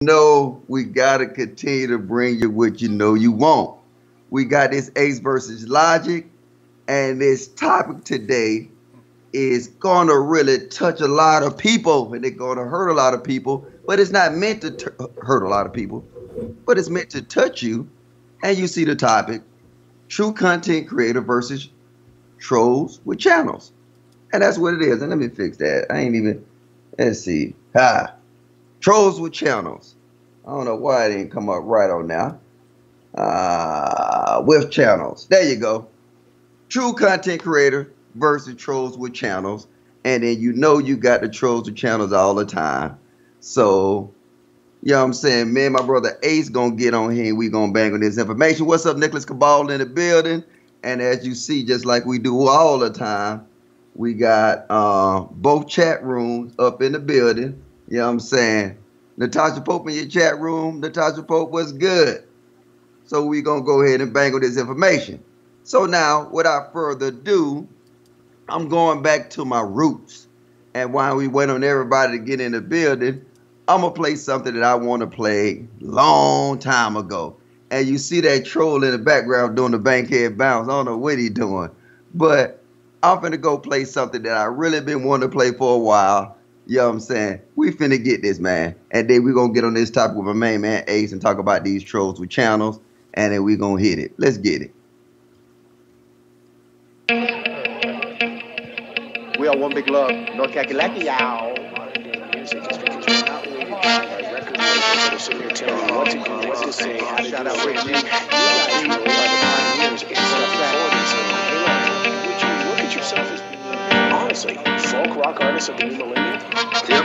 know we gotta continue to bring you what you know you want. We got this Ace versus Logic, and this topic today is gonna really touch a lot of people, and it's gonna hurt a lot of people. But it's not meant to hurt a lot of people, but it's meant to touch you. And you see the topic: true content creator versus trolls with channels. And that's what it is. And let me fix that. I ain't even. Let's see. Trolls with channels. I don't know why it didn't come up right on now. With channels. There you go. True content creator versus trolls with channels. And then you know you got the trolls with channels all the time. So, you know what I'm saying? Me and my brother Ace gonna get on here and we gonna bang on this information. What's up, Nicholas Cabal in the building? And as you see, just like we do all the time, we got both chat rooms up in the building. You know what I'm saying? Natasha Pope in your chat room. Natasha Pope, what's good? So we going to go ahead and bang on this information. So now, without further ado, I'm going back to my roots. And while we wait on everybody to get in the building, I'm going to play something that I want to play long time ago. And you see that troll in the background doing the bankhead bounce. I don't know what he's doing. But I'm finna go play something that I really been wanting to play for a while. You know what I'm saying? We finna get this, man. And then we gonna get on this topic with my main man Ace and talk about these trolls with channels. And then we gonna hit it. Let's get it. We are one big love, North Kakalaki, y'all. Music is because we're not waiting for record labels that are sitting here telling you what to do, what to say, how to shout out Rich Nick. You guys know are the pioneers in stuff that would you look at yourself as honestly folk rock artists of the new millennium? Yep.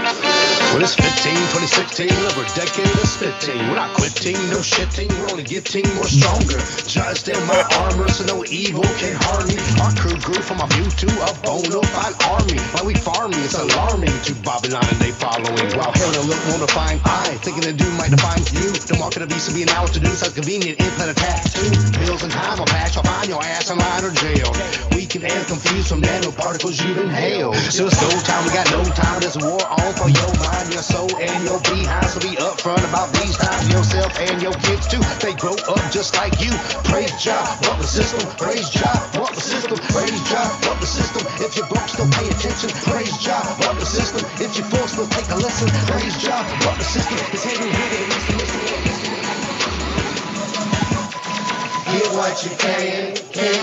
Well, it's 15, 2016, over a decade of spitting. We're not quitting, no shitting, we're only getting more stronger. Just in my armor, so no evil can harm me. Our crew grew from a few to a bona fide army. While we farming, it's alarming to Babylon and they following. While hell to look, wanna find I, thinking the doom might define you. The mark of the beast will be an hour to do, so convenient, implant a tattoo. Bills and time will patch, I'll find your ass in line or jail. Weak and confused from nanoparticles you inhale. So it's go time, we got no time, there's a war on for your mind, your soul, and your behind. So be upfront about these times, yourself and your kids too. They grow up just like you. Praise Jah, fuck the system. Praise Jah, fuck the system. Praise Jah, fuck the system. If you're broke, still pay attention. Praise Jah, fuck the system. If you're full, still take a lesson. Praise Jah, fuck the system. It's hidden, Get what you can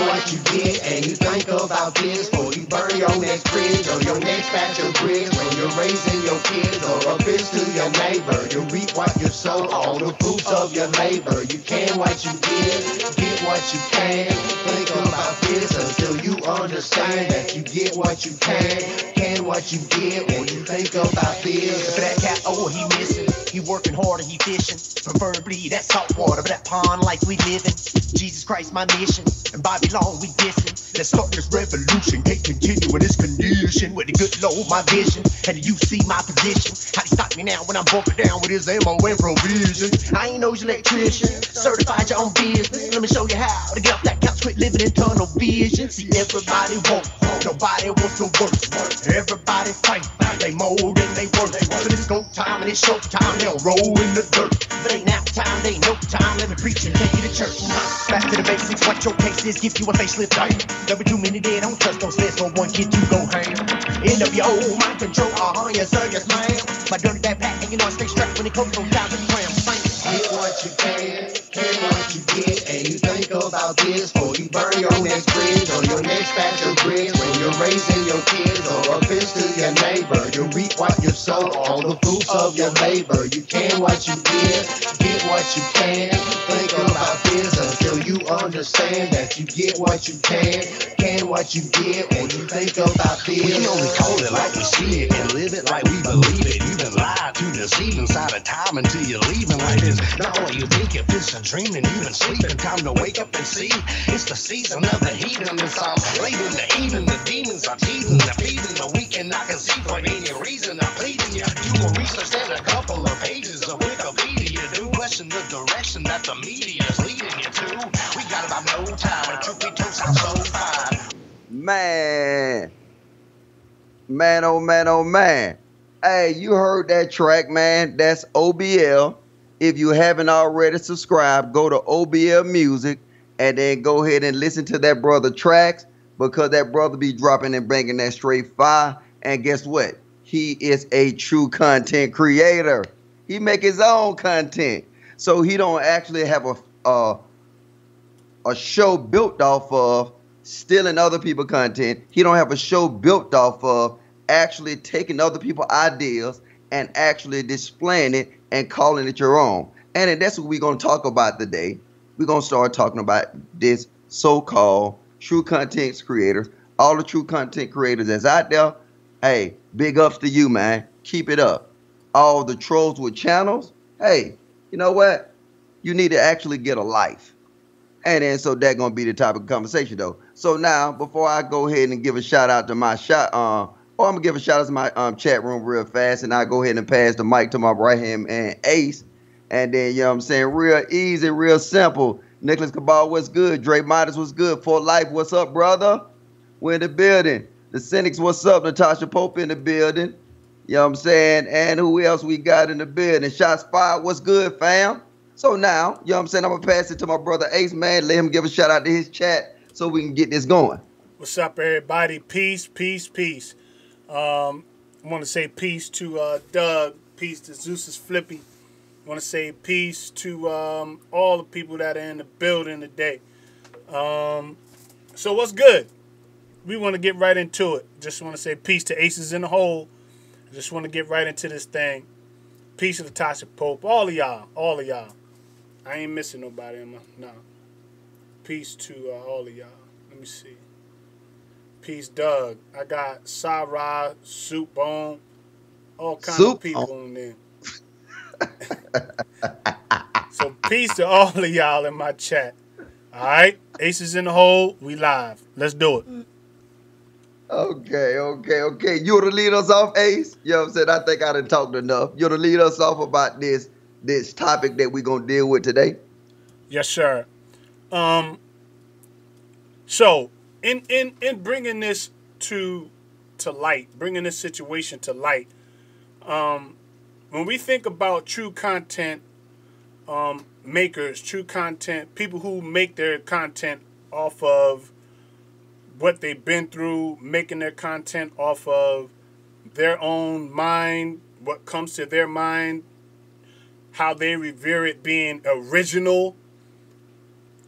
what you get, and you think about this before you burn your next bridge or your next batch of bricks. When you're raising your kids or a bitch to your neighbor, you reap what you sow, all the fruits of your labor. You can what you get what you can. Think about this until you understand that you get what you can what you get when you think about this. For that cat, oh, he missing. He working hard and he fishing. Preferably that salt water, but that pond life we living. Jesus Christ, my mission. And Babylon, we dissing. Let's start this revolution. Can't continue in this condition. With the good Lord, my vision. And you see my position. How he stop me now when I'm bumping down with his ammo and provision. I ain't no electrician. Certified your own business. Let me show you how to get off that couch. Quit living in tunnel vision. See, everybody wants. Nobody wants to work. Everybody fight. They mold and they work. But it's go time and it's show time. They'll roll in the dirt. But ain't now time, they ain't no time. Let me preach and take you to church. Back to the basics, what your case is, give you a facelift. There be too many dead, don't trust those lists. For one kid, you go ham. End up your old mind control, yes sir, yes ma'am. My dirty backpack, and you know I stay strapped when it comes to those thousand grams. Get what you can what you get, and you think about this before you burn your next bridge or your next batch of bricks. When you're raising your kids or a bitch to your neighbor, you reap what you sow, all the fruits of your labor. You can what you get what you can. Think about this until you understand that you get what you can what you get when you think about this. We only call it like we see it and live it like we believe it. You've been lied to, deceived inside of time until you're leaving like this. Not only you think if it's a dream and you've been sleeping, time to wake up and see it's the season of the heathen. And some late in the evening, the demons are teasing, they're feeding the weak, and I can see for any reason I'm pleading you. Do a research and a couple of pages of Wikipedia. Do question the direction that the media is leading you to. We got about no time, and truth be told, sounds so fine. Man, oh man, oh man. Hey, you heard that track, man. That's OBL If you haven't already subscribed, go to OBL Music and then go ahead and listen to that brother tracks, because that brother be dropping and banging that straight fire. And guess what? He is a true content creator. He make his own content. So he don't actually have a show built off of stealing other people's content. He don't have a show built off of actually taking other people's ideas and actually displaying it and calling it your own. And that's what we're going to talk about today. We're going to start talking about this so-called true content creators. All the true content creators that's out there, hey, big ups to you, man. Keep it up. All the trolls with channels, hey, you know what? You need to actually get a life. And then so that's going to be the topic of conversation, though. So now, before I go ahead and give a shout out to my I'm going to give a shout out to my chat room real fast, and I'll go ahead and pass the mic to my right hand man, Ace. And then, you know what I'm saying, real easy, real simple. Nicholas Cabal, what's good? Dre Midas, what's good? For Life, what's up, brother? We're in the building. The Cynics, what's up? Natasha Pope in the building. You know what I'm saying? And who else we got in the building? Shots fired, what's good, fam? So now, you know what I'm saying, I'm going to pass it to my brother Ace, man. Let him give a shout out to his chat so we can get this going. What's up, everybody? Peace, peace, peace. I want to say peace to Doug. Peace to Zeus's Flippy. I want to say peace to all the people that are in the building today. So what's good? We want to get right into it. Just want to say peace to Aces in the Hole. Just want to get right into this thing. Peace to Natasha Pope. All of y'all. All of y'all. I ain't missing nobody. No. Peace to all of y'all. Let me see. Peace, Doug. I got Sarah, Soup Bone, all kinds of people on there. So peace to all of y'all in my chat. All right? Aces in the Hole. We live. Let's do it. Okay. You want to lead us off, Ace? You know what I'm saying? I think I done talked enough. You want to lead us off about this topic that we're going to deal with today? Yes, sir. So, in bringing this to light, bringing this situation to light, when we think about true content makers, true content, people who make their content off of what they've been through, making their content off of their own mind, what comes to their mind, how they revere it being original,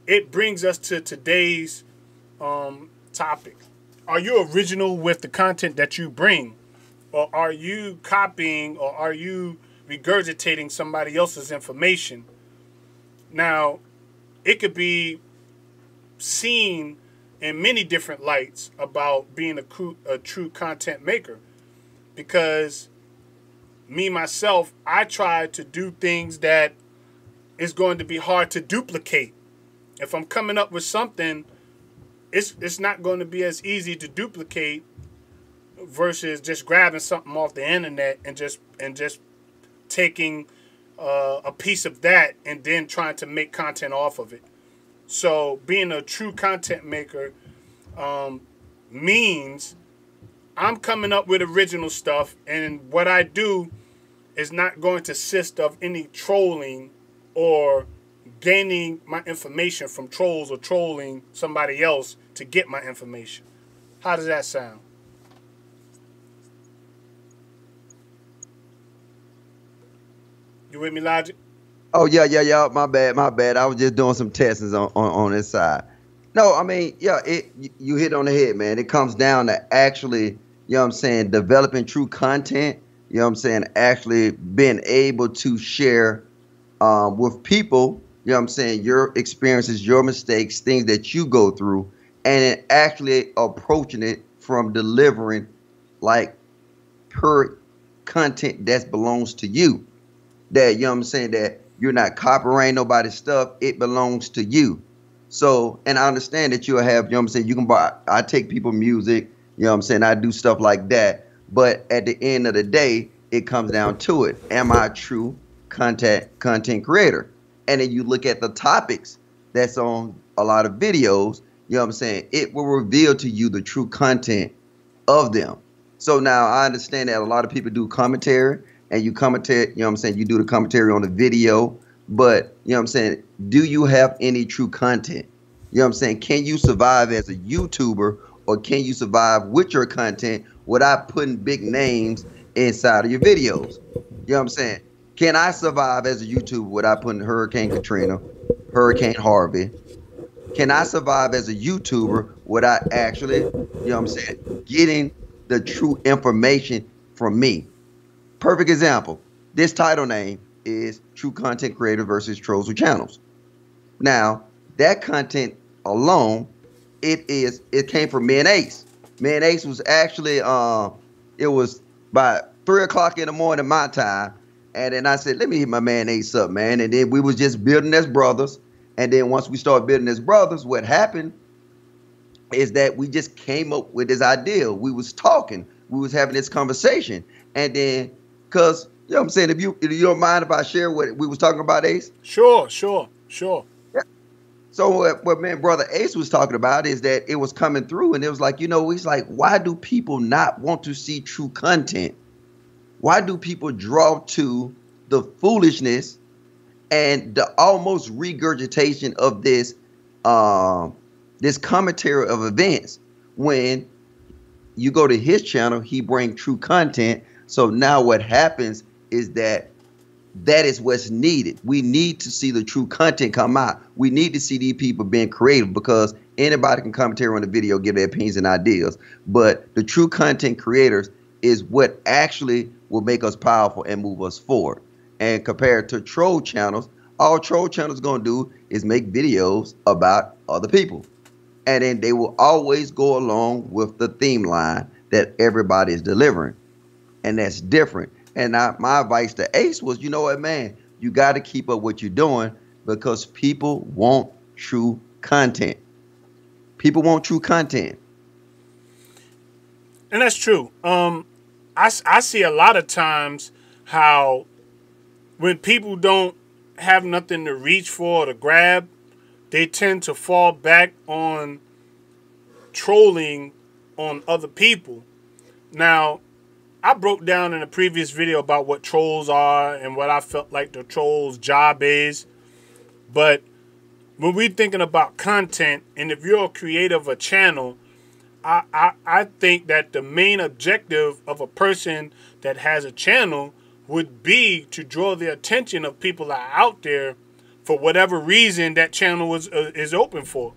it brings us to today's topic. Are you original with the content that you bring? Or are you copying, or are you regurgitating somebody else's information? Now, it could be seen in many different lights about being a true content maker. Because me, myself, I try to do things that is going to be hard to duplicate. If I'm coming up with something, it's not going to be as easy to duplicate versus just grabbing something off the internet and just taking a piece of that and then trying to make content off of it. So being a true content maker means I'm coming up with original stuff, and what I do is not going to consist of any trolling or gaining my information from trolls or trolling somebody else to get my information. How does that sound? You with me, Logic? Oh, yeah. My bad. I was just doing some testings on this side. No, I mean, yeah, you hit on the head, man. It comes down to actually, you know what I'm saying, developing true content, you know what I'm saying, actually being able to share with people, you know what I'm saying, your experiences, your mistakes, things that you go through, and then actually approaching it from delivering like per content that belongs to you. That, you know what I'm saying, that you're not copyrighting nobody's stuff. It belongs to you. So, and I understand that you'll have, you know what I'm saying, you can buy, I take people music, you know what I'm saying, I do stuff like that. But at the end of the day, it comes down to it. Am I a true content creator? And then you look at the topics that's on a lot of videos, you know what I'm saying, it will reveal to you the true content of them. So now I understand that a lot of people do commentary, and you commentate, you know what I'm saying, you do the commentary on the video, But you know what I'm saying? Do you have any true content? You know what I'm saying? Can you survive as a YouTuber, or can you survive with your content without putting big names inside of your videos? You know what I'm saying? Can I survive as a YouTuber without putting Hurricane Katrina, Hurricane Harvey? Can I survive as a YouTuber without actually, you know what I'm saying, getting the true information from me? Perfect example. This title name is True Content Creator versus Trolls with Channels. Now, that content alone, it came from me and Ace. Me and Ace was actually it was by 3 o'clock in the morning my time. And then I said, let me hit my man Ace up, man. And then we was just building as brothers. And then once we started building as brothers, what happened is that we just came up with this idea. We was talking, we was having this conversation. And then, cause you know what I'm saying, if you don't mind if I share what we was talking about, Ace? Sure. Yeah. So what man, brother Ace was talking about is that it was coming through, and it was like, he's like, why do people not want to see true content? Why do people draw to the foolishness and the almost regurgitation of this this commentary of events? When you go to his channel, he brings true content. So now what happens is that is what's needed. We need to see the true content come out. We need to see these people being creative, because anybody can commentary on the video, give their opinions and ideas. But the true content creators is what actually will make us powerful and move us forward. And compared to troll channels, all troll channels going to do is make videos about other people. And then they will always go along with the theme line that everybody is delivering. And that's different. And my advice to Ace was, you know what, man, you got to keep up what you're doing, because people want true content. People want true content. And that's true. I see a lot of times how when people don't have nothing to reach for or to grab, they tend to fall back on trolling on other people. Now, I broke down in a previous video about what trolls are and what I felt like the troll's job is. But when we're thinking about content, and if you're a creator of a channel, I think that the main objective of a person that has a channel would be to draw the attention of people that are out there for whatever reason that channel is open for.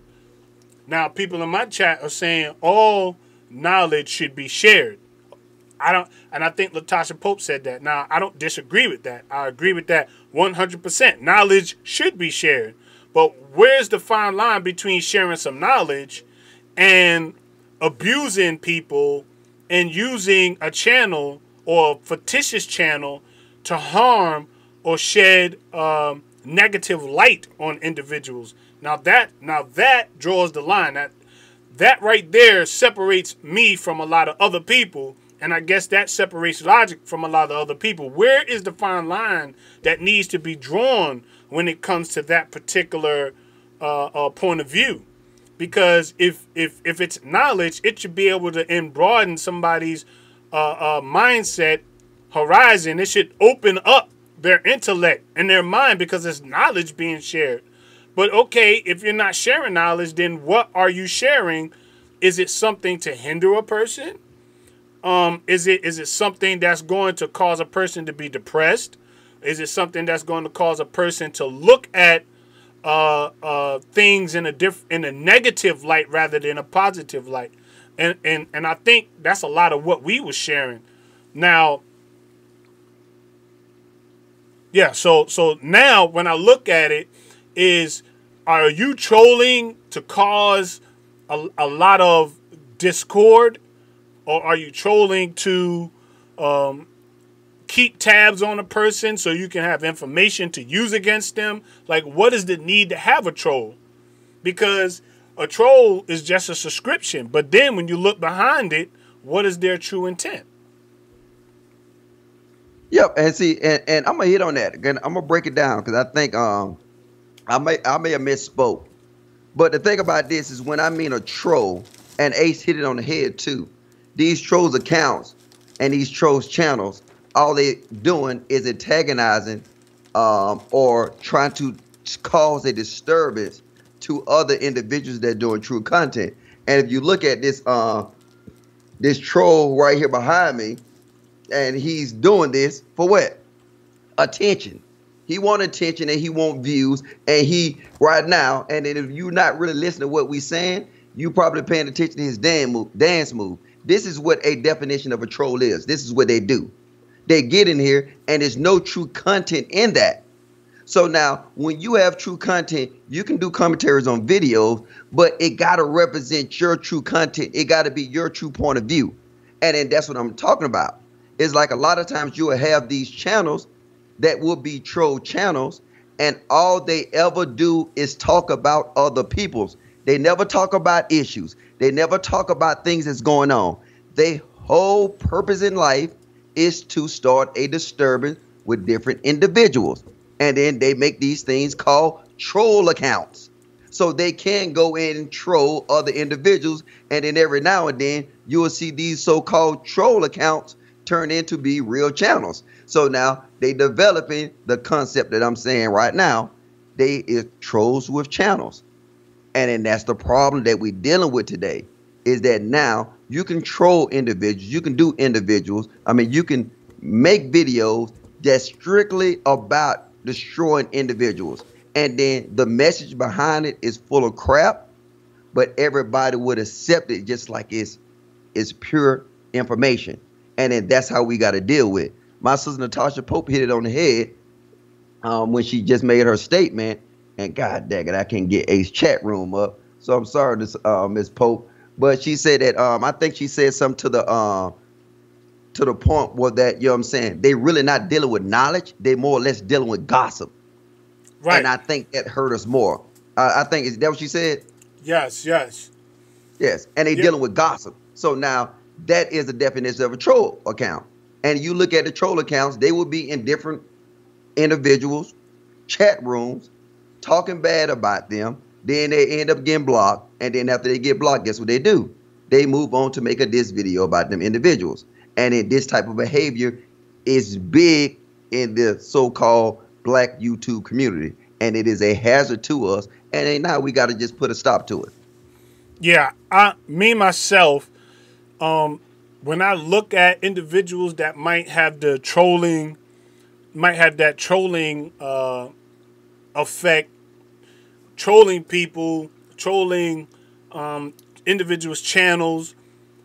Now, people in my chat are saying all knowledge should be shared. And I think Latasha Pope said that. Now, I don't disagree with that. I agree with that 100%. Knowledge should be shared. But where's the fine line between sharing some knowledge and abusing people and using a channel or a fictitious channel to harm or shed negative light on individuals? Now that draws the line. That right there separates me from a lot of other people. And I guess that separates Logic from a lot of other people. Where is the fine line that needs to be drawn when it comes to that particular point of view? Because if it's knowledge, it should be able to broaden somebody's mindset horizon. It should open up their intellect and their mind, because it's knowledge being shared. But okay, if you're not sharing knowledge, then what are you sharing? Is it something to hinder a person? Is it something that's going to cause a person to be depressed? Is it something that's going to cause a person to look at things in a negative light rather than a positive light? And I think that's a lot of what we were sharing. Now, yeah. So now when I look at it, are you trolling to cause a lot of discord? Or are you trolling to keep tabs on a person so you can have information to use against them? Like, what is the need to have a troll? Because a troll is just a subscription. But then when you look behind it, what is their true intent? Yep, and see, and I'm gonna hit on that again. I'm gonna break it down, because I think I may have misspoke. But the thing about this is, when I mean a troll, and Ace hit it on the head too. These trolls accounts and these trolls channels, all they doing is antagonizing or trying to cause a disturbance to other individuals that are doing true content. And if you look at this troll right here behind me, and he's doing this for what? Attention. He want attention and he want views. And he right now, and then if you're not really listening to what we saying, you probably paying attention to his dance move. This is what a definition of a troll is. This is what they do. They get in here and there's no true content in that. So now when you have true content, you can do commentaries on videos, but it got to represent your true content. It got to be your true point of view. And then that's what I'm talking about. It's like a lot of times you will have these channels that will be troll channels, and all they ever do is talk about other people's. They never talk about issues. They never talk about things that's going on. Their whole purpose in life is to start a disturbance with different individuals. And then they make these things called troll accounts. So they can go in and troll other individuals. And then every now and then you will see these so-called troll accounts turn into be real channels. So now they developing the concept that I'm saying right now. They is trolls with channels. And then that's the problem that we're dealing with today, is that now you can troll individuals. You can do individuals. I mean, you can make videos that's strictly about destroying individuals. And then the message behind it is full of crap, but everybody would accept it just like it's pure information. And then that's how we got to deal with. My sister Natasha Pope hit it on the head when she just made her statement. And God dang it, I can't get Ace chat room up. So I'm sorry, Miss Pope. But she said that I think she said something to the point where that, you know what I'm saying, they really not dealing with knowledge. They more or less dealing with gossip. Right. And I think that hurt us more. I think, is that what she said? Yes, yes. Yes. And they dealing with gossip. So now that is the definition of a troll account. And you look at the troll accounts, they will be in different individuals' chat rooms, talking bad about them. Then they end up getting blocked. And then after they get blocked, guess what they do? They move on to make a diss video about them individuals. And then this type of behavior is big in the so-called black YouTube community. And it is a hazard to us. And then now we got to just put a stop to it. Yeah, me myself, when I look at individuals that might have the trolling, effect, trolling people, trolling individuals' channels,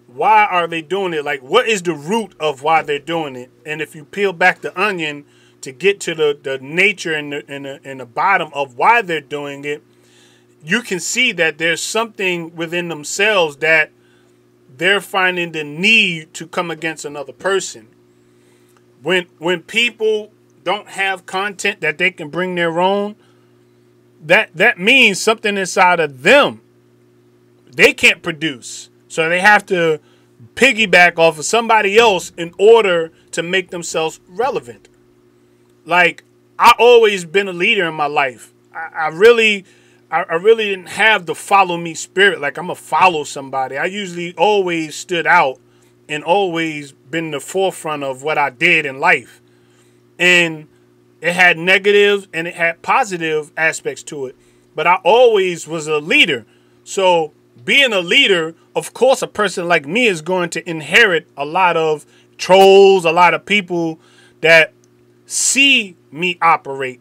why are they doing it? Like, what is the root of why they're doing it? And if you peel back the onion to get to the nature and the bottom of why they're doing it, you can see that there's something within themselves that they're finding the need to come against another person. When people don't have content that they can bring their own, that means something inside of them they can't produce. So they have to piggyback off of somebody else in order to make themselves relevant. Like, I always been a leader in my life. I really didn't have the follow me spirit. Like, I'm going to follow somebody. I usually always stood out and always been in the forefront of what I did in life. And it had negative and it had positive aspects to it. But I always was a leader. So being a leader, of course, a person like me is going to inherit a lot of trolls, a lot of people that see me operate.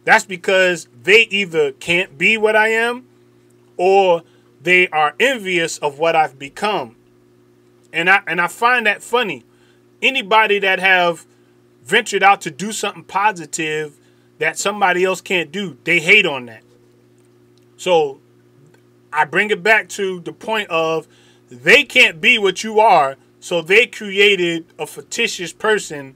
That's because they either can't be what I am or they are envious of what I've become. And I find that funny. Anybody that have ventured out to do something positive that somebody else can't do, they hate on that. So I bring it back to the point of they can't be what you are, so they created a fictitious person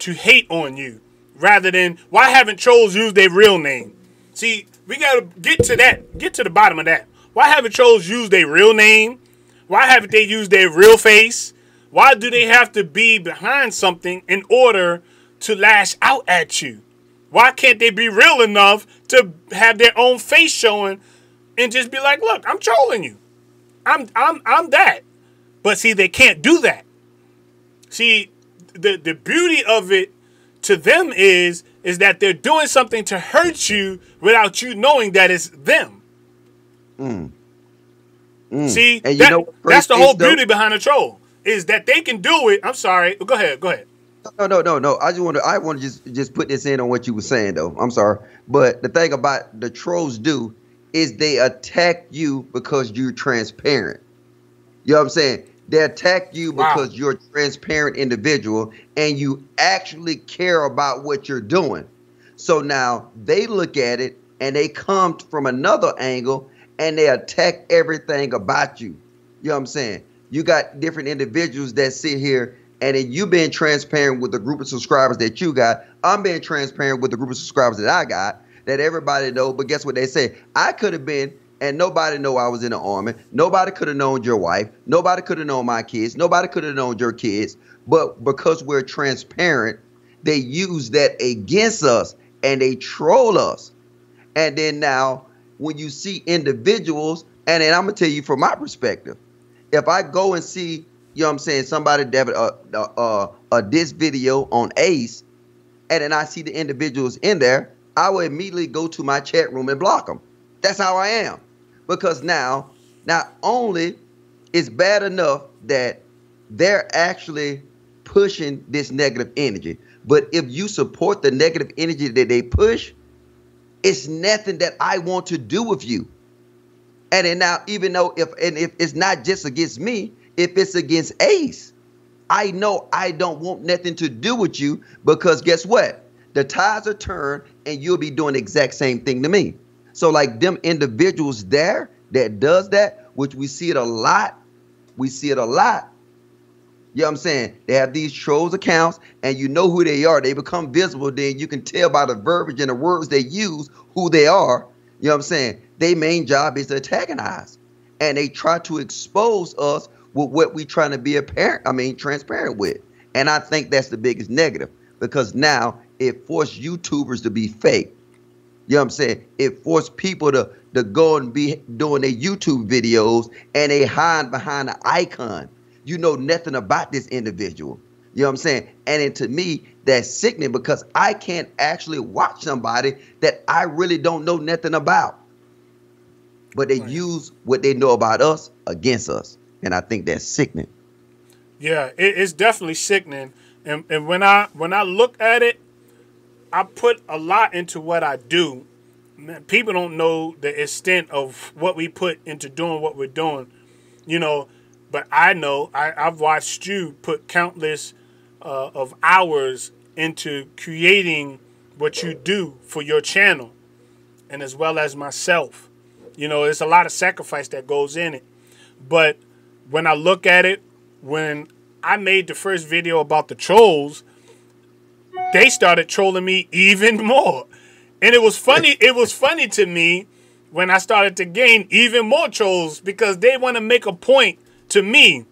to hate on you. Rather than, why haven't trolls used their real name? See, we got to get to that, get to the bottom of that. Why haven't trolls used their real name? Why haven't they used their real face? Why do they have to be behind something in order to lash out at you? Why can't they be real enough to have their own face showing and just be like, look, I'm trolling you. I'm that. But see, they can't do that. See, the beauty of it to them is is that they're doing something to hurt you without you knowing that it's them. See, And you know what that's the crazy whole is though? beauty behind a troll, is that they can do it. I'm sorry. Go ahead. Go ahead. No. I want to just put this in on what you were saying though. I'm sorry, but the thing about the trolls do is they attack you because you're transparent. You know what I'm saying? They attack you Wow. because you're a transparent individual and you actually care about what you're doing. So now they look at it and they come from another angle and they attack everything about you. You know what I'm saying? You got different individuals that sit here and then you being transparent with the group of subscribers that you got. I'm being transparent with the group of subscribers that I got, that everybody know. But guess what they say? I could have been, and nobody know I was in the army. Nobody could have known your wife. Nobody could have known my kids. Nobody could have known your kids. But because we're transparent, they use that against us and they troll us. And then now when you see individuals, and then I'm going to tell you from my perspective, if I go and see, you know what I'm saying, somebody that this video on Ace, and then I see the individuals in there, I will immediately go to my chat room and block them. That's how I am. Because now, not only it's bad enough that they're actually pushing this negative energy, but if you support the negative energy that they push, it's nothing that I want to do with you. And then now, even though if it's not just against me, if it's against Ace, I know I don't want nothing to do with you, because guess what? The tides are turned and you'll be doing the exact same thing to me. So like them individuals there that does that, which we see it a lot. We see it a lot. You know what I'm saying? They have these trolls accounts and you know who they are. They become visible. Then you can tell by the verbiage and the words they use who they are. You know what I'm saying? Their main job is to antagonize. And they try to expose us with what we trying to be transparent with. And I think that's the biggest negative, because now it forced YouTubers to be fake. You know what I'm saying? It forced people to go and be doing their YouTube videos and they hide behind an icon. You know nothing about this individual. You know what I'm saying? And then to me, that's sickening, because I can't actually watch somebody that I really don't know nothing about. But they use what they know about us against us. And I think that's sickening. Yeah, it's definitely sickening. And when I look at it, I put a lot into what I do. Man, people don't know the extent of what we put into doing what we're doing, you know. But I know I've watched you put countless of hours into creating what you do for your channel, and as well as myself. You know, there's a lot of sacrifice that goes in it. But when I look at it, when I made the first video about the trolls, they started trolling me even more. And it was funny. It was funny to me when I started to gain even more trolls, because they want to make a point to me.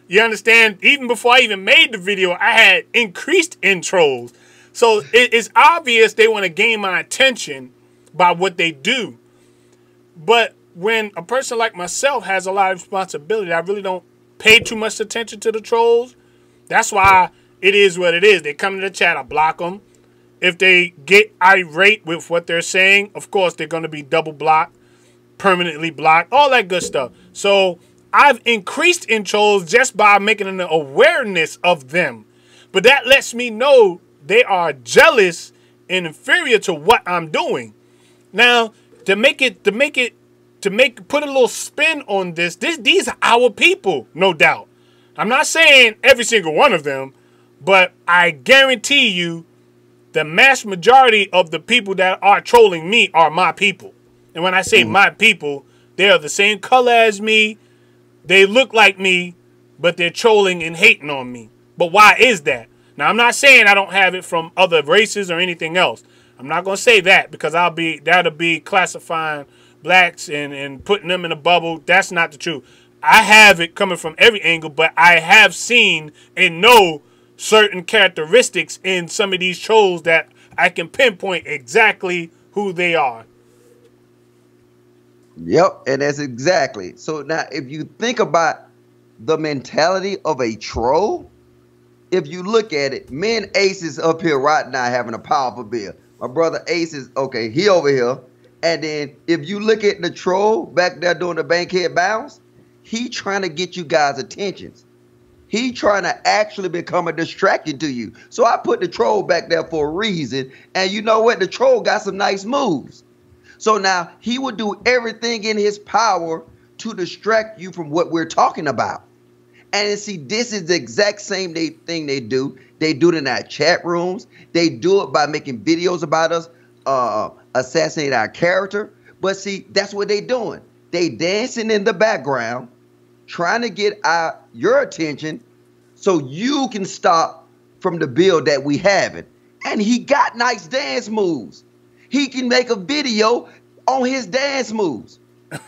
You understand? Even before I even made the video, I had increased in trolls. So it's obvious they want to gain my attention by what they do. But when a person like myself has a lot of responsibility, I really don't pay too much attention to the trolls. That's why it is what it is. They come to the chat, I block them. If they get irate with what they're saying, of course, they're going to be double blocked, permanently blocked, all that good stuff. So I've increased in trolls just by making an awareness of them. But that lets me know they are jealous and inferior to what I'm doing. Now, put a little spin on these are our people, no doubt. I'm not saying every single one of them, but I guarantee you the mass majority of the people that are trolling me are my people. And when I say my people, they are the same color as me. They look like me, but they're trolling and hating on me. But why is that? Now, I'm not saying I don't have it from other races or anything else. I'm not going to say that, because that'll be classifying blacks and putting them in a bubble. That's not the truth. I have it coming from every angle, but I have seen and know certain characteristics in some of these trolls that I can pinpoint exactly who they are. Yep, and that's exactly. So now if you think about the mentality of a troll, if you look at it, me and Ace is up here right now having a powerful bill. My brother Ace is, okay, he over here. And then if you look at the troll back there doing the bankhead bounce, he trying to get you guys' attentions. He trying to actually become a distraction to you. So I put the troll back there for a reason. And you know what? The troll got some nice moves. So now he will do everything in his power to distract you from what we're talking about. And see, this is the exact same thing they do. They do it in our chat rooms. They do it by making videos about us, assassinate our character. But see, that's what they doing. They dancing in the background, trying to get your attention so you can stop from the build that we having. And he got nice dance moves. He can make a video on his dance moves.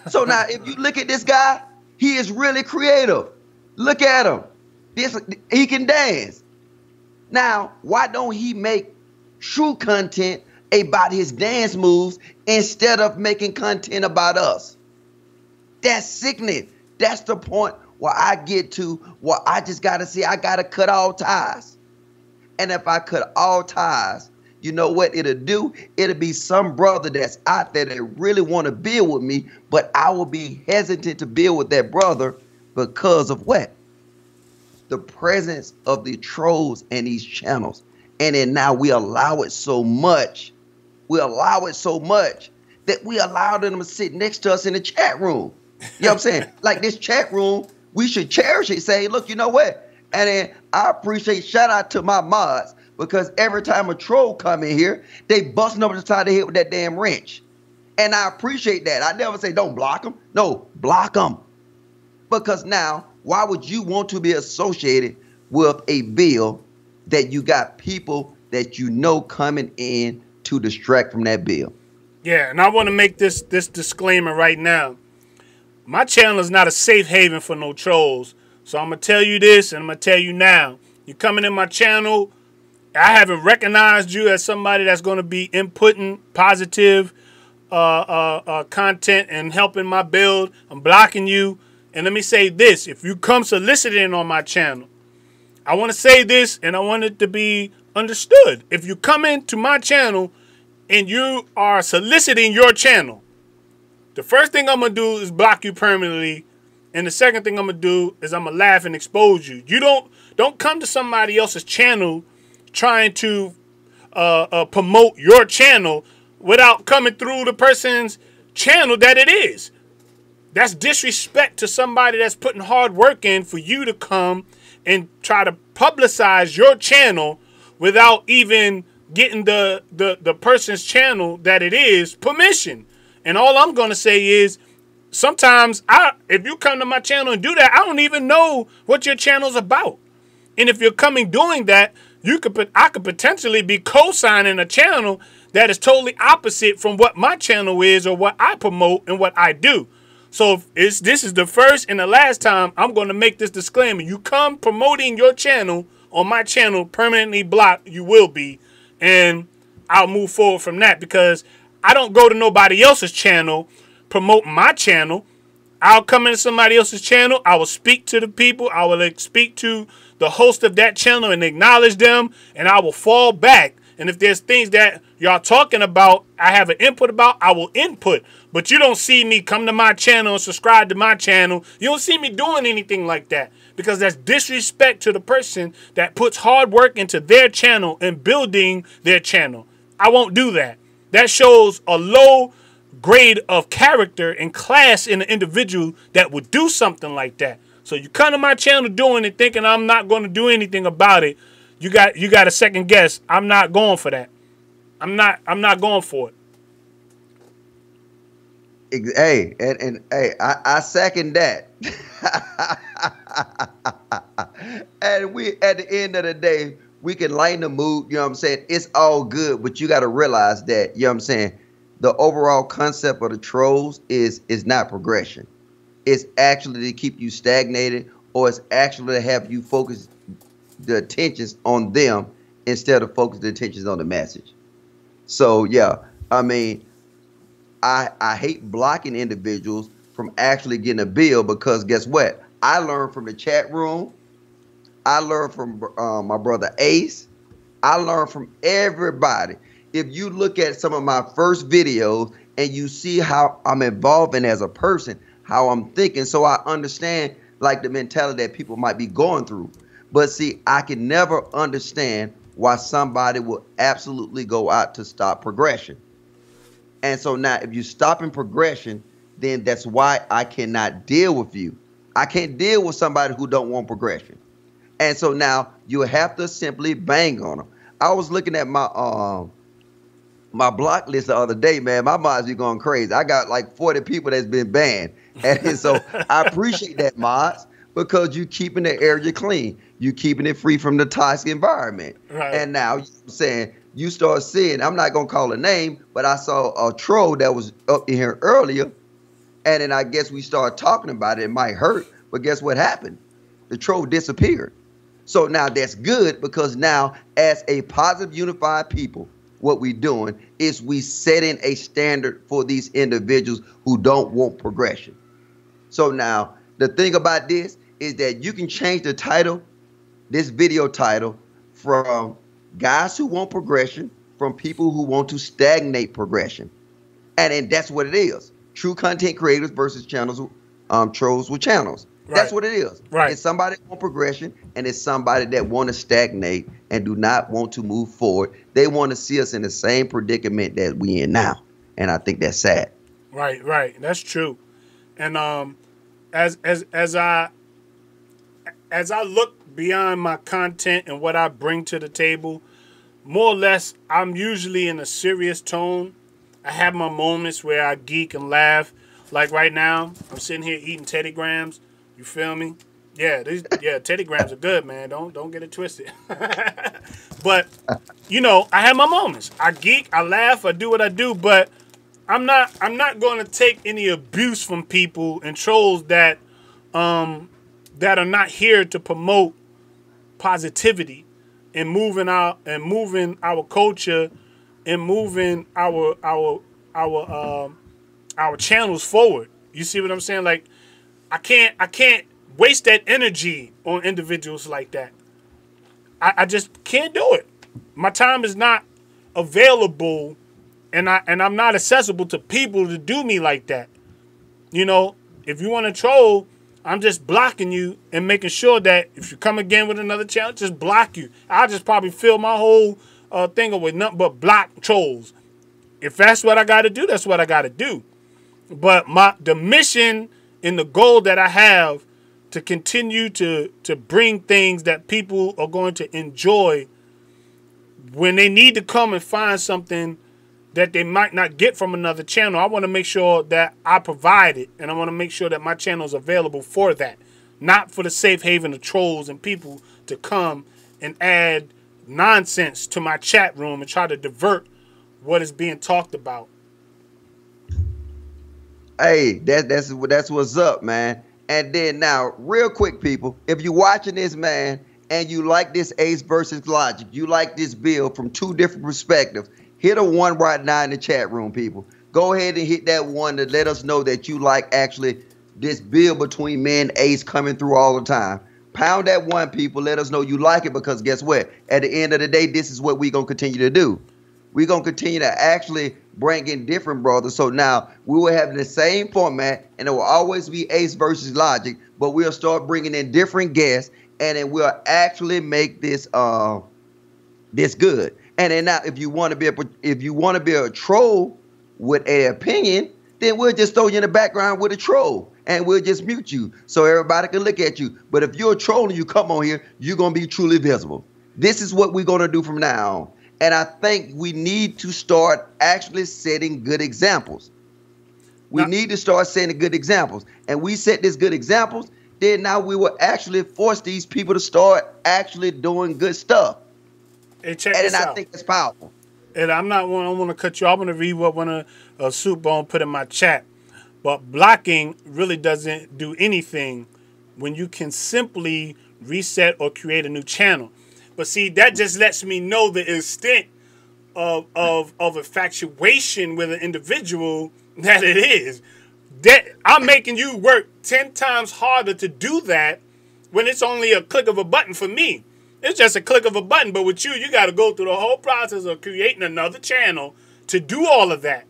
So now, if you look at this guy, he is really creative. Look at him. He can dance. Now, why don't he make true content about his dance moves instead of making content about us? That's sickening. That's the point where I get to where I just got to see I got to cut all ties. And if I cut all ties, you know what it'll do? It'll be some brother that's out there that really want to build with me, but I will be hesitant to build with that brother because of what? The presence of the trolls and these channels. And then now we allow it so much. We allow it so much that we allow them to sit next to us in the chat room. You know what I'm saying? Like this chat room, we should cherish it. Say, look, you know what? And then I appreciate, shout out to my mods, because every time a troll come in here, they busting over the side of the head with that damn wrench. And I appreciate that. I never say don't block them. No, block them. Because now, why would you want to be associated with a bill that you got people that you know coming in to distract from that bill? Yeah, and I want to make this disclaimer right now. My channel is not a safe haven for no trolls. So I'm going to tell you this, and I'm going to tell you now. You're coming in my channel. I haven't recognized you as somebody that's going to be inputting positive content and helping my build. I'm blocking you. And let me say this. If you come soliciting on my channel, I want to say this, and I want it to be understood. If you come into my channel and you are soliciting your channel, the first thing I'm going to do is block you permanently. And the second thing I'm going to do is I'm going to laugh and expose you. You don't come to somebody else's channel trying to promote your channel without coming through the person's channel that it is. That's disrespect to somebody that's putting hard work in for you to come and try to publicize your channel without even getting the person's channel that it is permission. And all I'm going to say is, sometimes if you come to my channel and do that, I don't even know what your channel's about. And if you're coming doing that, I could potentially be co-signing a channel that is totally opposite from what my channel is or what I promote and what I do. So if this is the first and the last time I'm going to make this disclaimer. You come promoting your channel on my channel, permanently blocked, you will be. And I'll move forward from that, because I don't go to nobody else's channel promote my channel. I'll come into somebody else's channel. I will speak to the people. I will speak to the host of that channel and acknowledge them. And I will fall back. And if there's things that y'all talking about, I have an input about, I will input. But you don't see me come to my channel and subscribe to my channel. You don't see me doing anything like that, because that's disrespect to the person that puts hard work into their channel and building their channel. I won't do that. That shows a low grade of character and class in an individual that would do something like that. So you come to my channel doing it, thinking I'm not going to do anything about it. You got a second guess. I'm not going for that. I'm not going for it. Hey, and hey, I second that. And we, at the end of the day, we can lighten the mood. You know what I'm saying? It's all good, but you got to realize that, you know what I'm saying, the overall concept of the trolls is not progression. It's actually to keep you stagnated, or it's actually to have you focus the attentions on them instead of focus the attentions on the message. So yeah, I mean, I hate blocking individuals from actually getting a bill, because guess what? I learned from the chat room. I learned from my brother Ace. I learned from everybody. If you look at some of my first videos and you see how I'm evolving as a person, how I'm thinking, so I understand like the mentality that people might be going through. But see, I can never understand why somebody will absolutely go out to stop progression. And so now, if you stop in progression, then that's why I cannot deal with you. I can't deal with somebody who don't want progression. And so now you have to simply bang on them. I was looking at my block list the other day, man. My mods be going crazy. I got like 40 people that's been banned. And so I appreciate that, mods, because you keeping the area clean. You keeping it free from the toxic environment. Right. And now, you know what I'm saying, you start seeing, I'm not going to call a name, but I saw a troll that was up in here earlier. And then I guess we started talking about it. It might hurt, but guess what happened? The troll disappeared. So now that's good, because now as a positive, unified people, what we doing is we setting a standard for these individuals who don't want progression. So now the thing about this is that you can change the title, this video title, from guys who want progression, from people who want to stagnate progression. And then that's what it is. True content creators versus channels, trolls with channels. Right. That's what it is. Right. It's somebody that want progression, and it's somebody that want to stagnate and do not want to move forward. They want to see us in the same predicament that we in now. And I think that's sad. Right. That's true. And as I look beyond my content and what I bring to the table, more or less, I'm usually in a serious tone. I have my moments where I geek and laugh. Like right now, I'm sitting here eating Teddy Grahams. You feel me? Yeah, Teddy Grahams are good, man. Don't get it twisted. But you know, I have my moments. I geek, I laugh, I do what I do. But I'm not going to take any abuse from people and trolls that are not here to promote positivity and moving our culture and moving our channels forward. You see what I'm saying? Like, I can't waste that energy on individuals like that. I just can't do it. My time is not available, and I'm not accessible to people to do me like that. You know, if you want to troll, I'm just blocking you and making sure that if you come again with another challenge, just block you. I'll just probably fill my whole thing with nothing but block trolls. If that's what I got to do, that's what I got to do. But the mission and the goal that I have to continue to bring things that people are going to enjoy when they need to come and find something that they might not get from another channel. I want to make sure that I provide it, and I want to make sure that my channel is available for that, not for the safe haven of trolls and people to come and add nonsense to my chat room and try to divert what is being talked about. Hey, that's what's up, man. And then now, real quick, people, if you're watching this, man, and you like this Ace versus LGic, you like this build from two different perspectives, hit a 1 right now in the chat room, people. Go ahead and hit that 1 to let us know that you like actually this build between me and Ace coming through all the time. Pound that 1, people. Let us know you like it, because guess what? At the end of the day, this is what we're going to continue to do. We're going to continue to actually bring in different brothers. So now we will have the same format, and it will always be Ace versus LGic, but we'll start bringing in different guests, and then we'll actually make this this good. And then now, if you want to be a troll with an opinion, then we'll just throw you in the background with a troll, and we'll just mute you so everybody can look at you. But if you're a troll and you come on here, you're gonna be truly visible. This is what we're gonna do from now on. And I think we need to start actually setting good examples. We need to start setting good examples. And we set these good examples, then now we will actually force these people to start actually doing good stuff. Hey, check and this out. I think it's powerful. And I want to cut you off. I'm going to read what one of Soup Bone put in my chat. But blocking really doesn't do anything when you can simply reset or create a new channel. But see, that just lets me know the extent of infatuation with an individual that it is. That I'm making you work 10 times harder to do that when it's only a click of a button for me. It's just a click of a button. But with you got to go through the whole process of creating another channel to do all of that.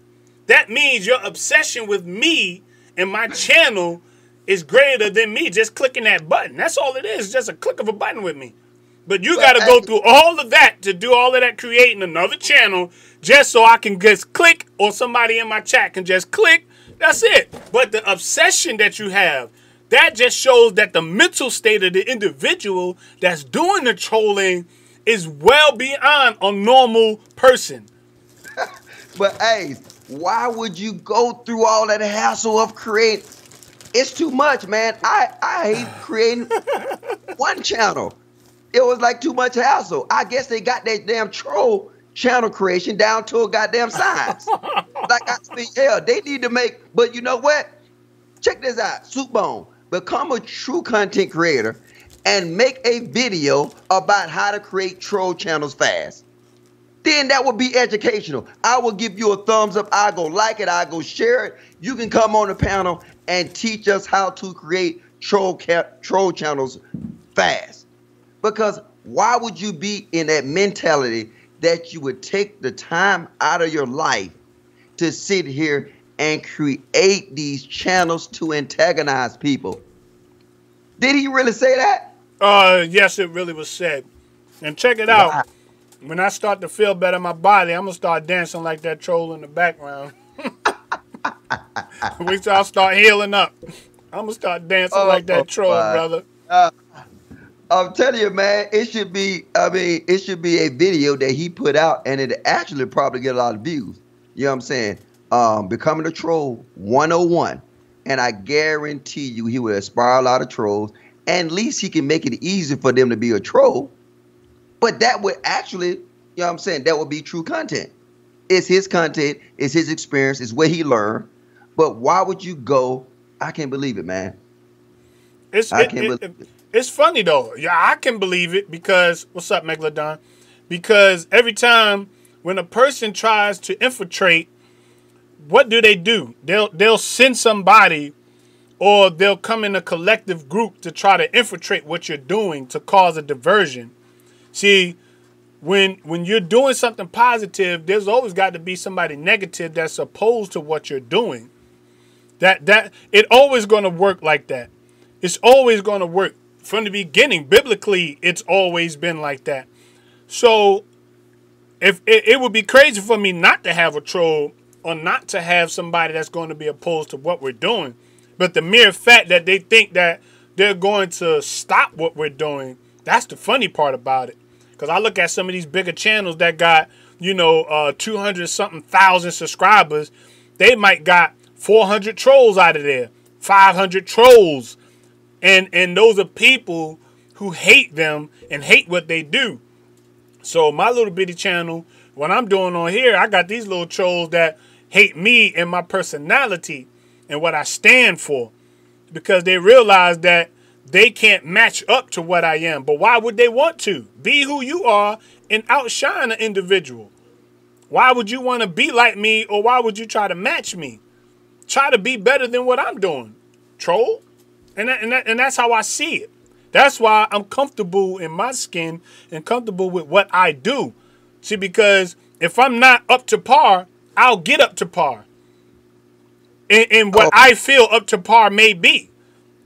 That means your obsession with me and my channel is greater than me just clicking that button. That's all it is, just a click of a button with me. But you got to go through all of that to do all of that, creating another channel just so I can just click, or somebody in my chat can just click. That's it. But the obsession that you have, that just shows that the mental state of the individual that's doing the trolling is well beyond a normal person. But hey, why would you go through all that hassle of creating? It's too much, man. I hate creating one channel. It was like too much hassle. I guess they got that damn troll channel creation down to a goddamn science. Like, I mean, hell, they need to make, but you know what? Check this out. Soup become a true content creator and make a video about how to create troll channels fast. Then that would be educational. I will give you a thumbs up. I go like it. I go share it. You can come on the panel and teach us how to create troll channels fast. Because why would you be in that mentality that you would take the time out of your life to sit here and create these channels to antagonize people? Did he really say that? Yes, it really was said. And check it out. Wow. When I start to feel better in my body, I'm going to start dancing like that troll in the background. Wait till I start healing up. I'm going to start dancing like that troll, brother. I'm telling you, man, it should be a video that he put out, and it actually probably get a lot of views. You know what I'm saying? Becoming a Troll 101. And I guarantee you he will inspire a lot of trolls. And at least he can make it easy for them to be a troll. But that would actually, you know what I'm saying, that would be true content. It's his content, it's his experience, it's what he learned. But why would you go? I can't believe it, man. It's funny, though. Yeah, I can believe it because, what's up, Megalodon? Because every time when a person tries to infiltrate, what do? They'll send somebody, or they'll come in a collective group to try to infiltrate what you're doing to cause a diversion. See, when you're doing something positive, there's always got to be somebody negative that's opposed to what you're doing. That it always going to work like that. It's always going to work from the beginning. Biblically, it's always been like that. So if it would be crazy for me not to have a troll, or not to have somebody that's going to be opposed to what we're doing. But the mere fact that they think that they're going to stop what we're doing, that's the funny part about it. Because I look at some of these bigger channels that got, 200-something thousand subscribers. They might got 400 trolls out of there, 500 trolls. And those are people who hate them and hate what they do. So my little bitty channel, what I'm doing on here, I got these little trolls that hate me and my personality and what I stand for, because they realize that they can't match up to what I am. But why would they want to? Be who you are and outshine an individual. Why would you want to be like me, or why would you try to match me? Try to be better than what I'm doing. Troll? And that's how I see it. That's why I'm comfortable in my skin and comfortable with what I do. See, because if I'm not up to par, I'll get up to par. And what I feel up to par may be.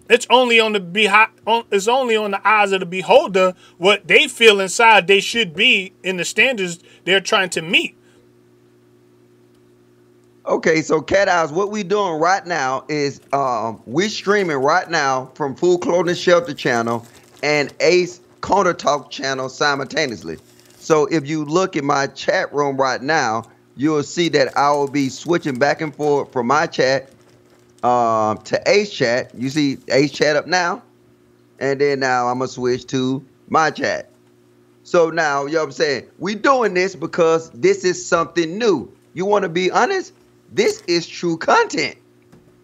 It's only on the eyes of the beholder what they feel inside they should be in the standards they're trying to meet. Okay, so Cat Eyes, what we doing right now is we're streaming right now from Food Clothing Shelter channel and Ace Corner Talk channel simultaneously. So if you look in my chat room right now, you'll see that I will be switching back and forth from my chat to Ace chat. You see Ace chat up now, and then now I'm gonna switch to my chat. So now, you know what I'm saying, we doing this because this is something new. You want to be honest? This is true content.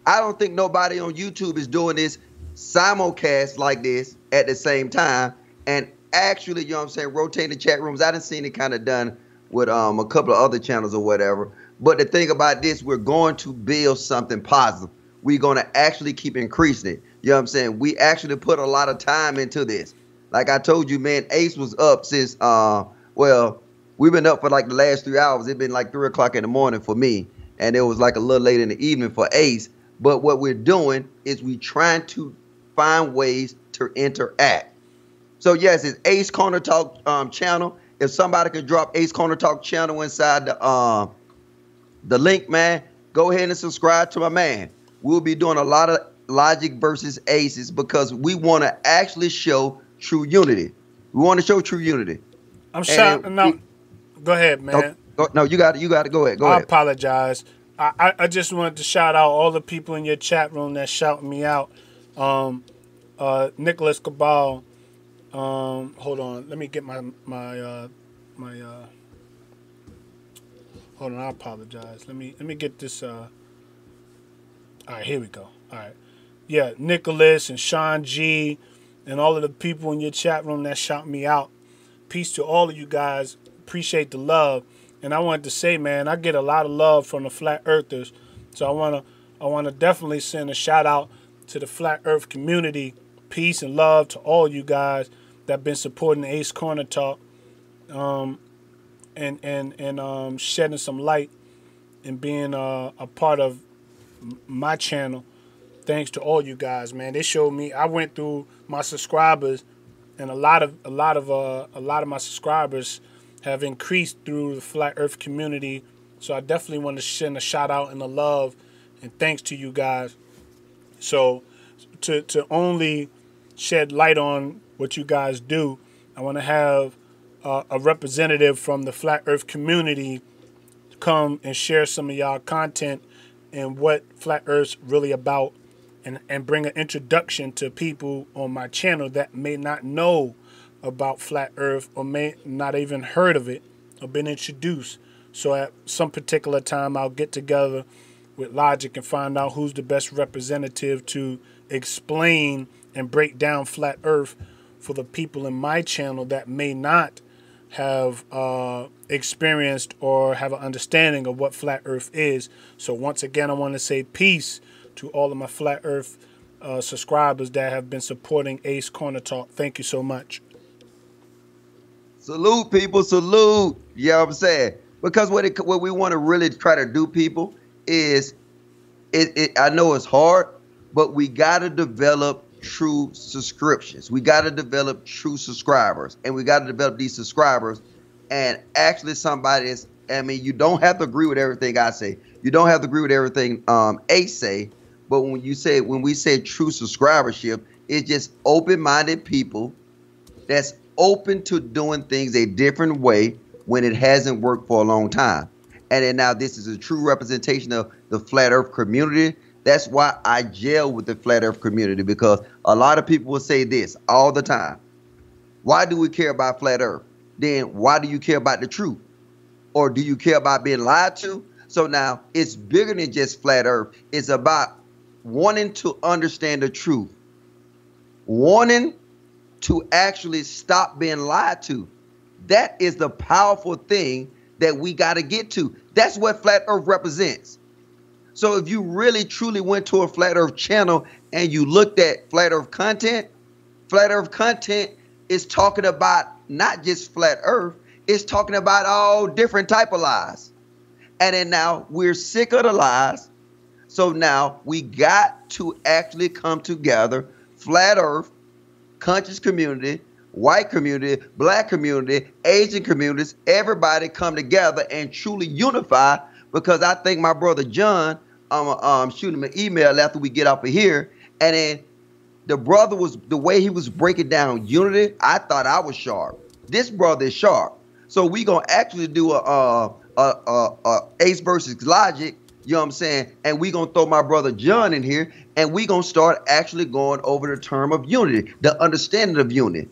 I don't think nobody on YouTube is doing this simulcast like this at the same time. And actually, you know what I'm saying, rotating chat rooms. I done seen it kind of done with a couple of other channels or whatever. But the thing about this, we're going to build something positive. we're going to actually keep increasing it. You know what I'm saying? We actually put a lot of time into this. Like I told you, man, Ace was up since, well, we've been up for like the last 3 hours. It's been like 3 o'clock in the morning for me. And it was like a little late in the evening for Ace. But what we're doing is we trying to find ways to interact. So yes, it's Ace Corner Talk channel. If somebody could drop Ace Corner Talk channel inside the link, man, go ahead and subscribe to my man. We'll be doing a lot of LGic versus Aces because we want to actually show true unity. We want to show true unity. I'm shocked. No, go ahead, man. No, you got to go ahead. Go I ahead. apologize. I just wanted to shout out all the people in your chat room that shouting me out. Nicholas Cabal. Hold on. Let me get my hold on. I apologize. Let me get this. All right, here we go. All right. Yeah, Nicholas and Sean G and all of the people in your chat room that shout me out. Peace to all of you guys. Appreciate the love. And I wanted to say, man, I get a lot of love from the Flat Earthers. So I wanna definitely send a shout out to the Flat Earth community. Peace and love to all you guys that have been supporting Ace Corner Talk, and shedding some light and being a part of my channel. Thanks to all you guys, man. They showed me. I went through my subscribers, and a lot of my subscribers have increased through the Flat Earth community. So I definitely want to send a shout out and a love and thanks to you guys. So to only shed light on what you guys do, I want to have a representative from the Flat Earth community come and share some of y'all content and what Flat Earth's really about, and bring an introduction to people on my channel that may not know about Flat Earth or may not even heard of it or been introduced. So at some particular time, I'll get together with LGic and find out who's the best representative to explain and break down Flat Earth for the people in my channel that may not have experienced or have an understanding of what Flat Earth is. So once again, I want to say peace to all of my Flat Earth subscribers that have been supporting Ace Corner Talk. Thank you so much. Salute, people, salute. You know what I'm saying? Because what we want to really try to do, people, is I know it's hard, but we got to develop true subscriptions. We got to develop true subscribers, and we got to develop these subscribers. And actually, somebody is. I mean, you don't have to agree with everything I say. You don't have to agree with everything Ace say. But when we say true subscribership, it's just open-minded people that's open to doing things a different way when it hasn't worked for a long time. And then now this is a true representation of the Flat Earth community. That's why I gel with the Flat Earth community, because a lot of people will say this all the time. Why do we care about Flat Earth? Then why do you care about the truth? Or do you care about being lied to? So now it's bigger than just Flat Earth. It's about wanting to understand the truth, wanting to actually stop being lied to. That is the powerful thing that we got to get to. That's what Flat Earth represents. So if you really truly went to a Flat Earth channel and you looked at Flat Earth content is talking about not just Flat Earth, it's talking about all different type of lies. And then now we're sick of the lies. So now we got to actually come together, Flat Earth, conscious community, white community, black community, Asian communities, everybody come together and truly unify. Because I think my brother John, I'm shooting him an email after we get off of here, and then the brother was, the way he was breaking down unity, I thought I was sharp. This brother is sharp. So we gonna actually do a Ace versus LGic, you know what I'm saying? And we gonna throw my brother John in here, and we gonna start actually going over the term of unity, the understanding of unity.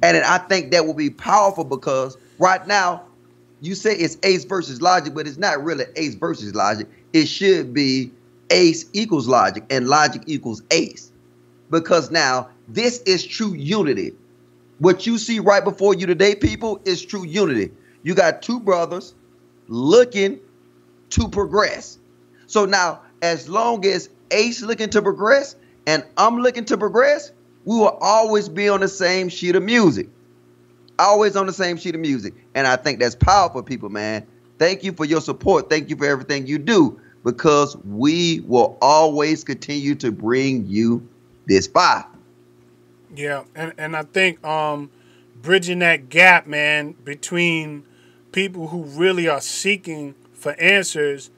And I think that will be powerful, because right now you say it's Ace versus LGic, but it's not really Ace versus LGic. It should be Ace equals LGic and LGic equals Ace, because now this is true unity. What you see right before you today, people, is true unity. You got two brothers looking to progress. So now, as long as Ace looking to progress and I'm looking to progress, we will always be on the same sheet of music. Always on the same sheet of music. And I think that's powerful, people, man. Thank you for your support. Thank you for everything you do, because we will always continue to bring you this fire. Yeah, and I think bridging that gap, man, between people who really are seeking for answers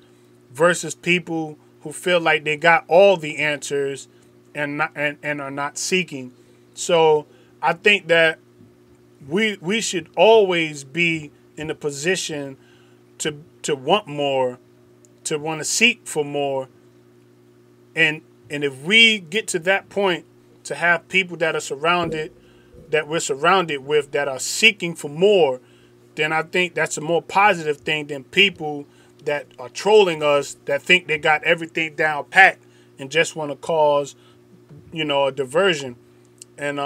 versus people who feel like they got all the answers and are not seeking. So I think that we should always be in a position to want more, to want to seek for more, and if we get to that point, to have people that we're surrounded with that are seeking for more, then I think that's a more positive thing than people that are trolling us, that think they got everything down pat and just want to cause, a diversion. And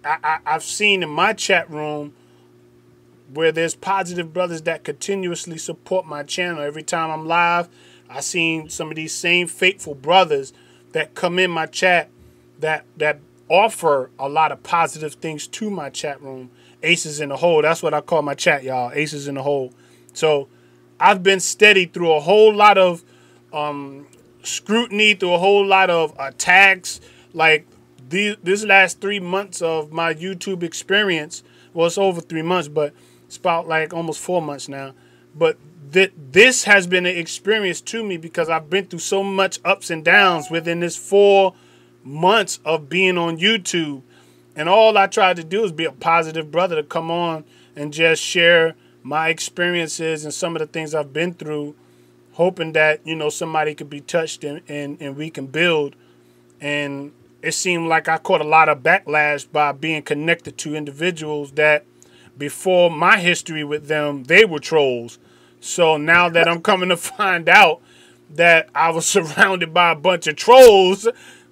I've seen in my chat room where there's positive brothers that continuously support my channel. Every time I'm live, I seen some of these same faithful brothers that come in my chat that offer a lot of positive things to my chat room. Aces in the hole. That's what I call my chat, y'all. Aces in the hole. So I've been steady through a whole lot of scrutiny, through a whole lot of attacks. Like this last 3 months of my YouTube experience, well, it's over 3 months, but it's about like almost 4 months now. But this has been an experience to me because I've been through so much ups and downs within this 4 months of being on YouTube. And all I tried to do is be a positive brother to come on and just share my experiences and some of the things I've been through, hoping that, somebody could be touched and we can build. And it seemed like I caught a lot of backlash by being connected to individuals that before my history with them, they were trolls. So now that I'm coming to find out that I was surrounded by a bunch of trolls,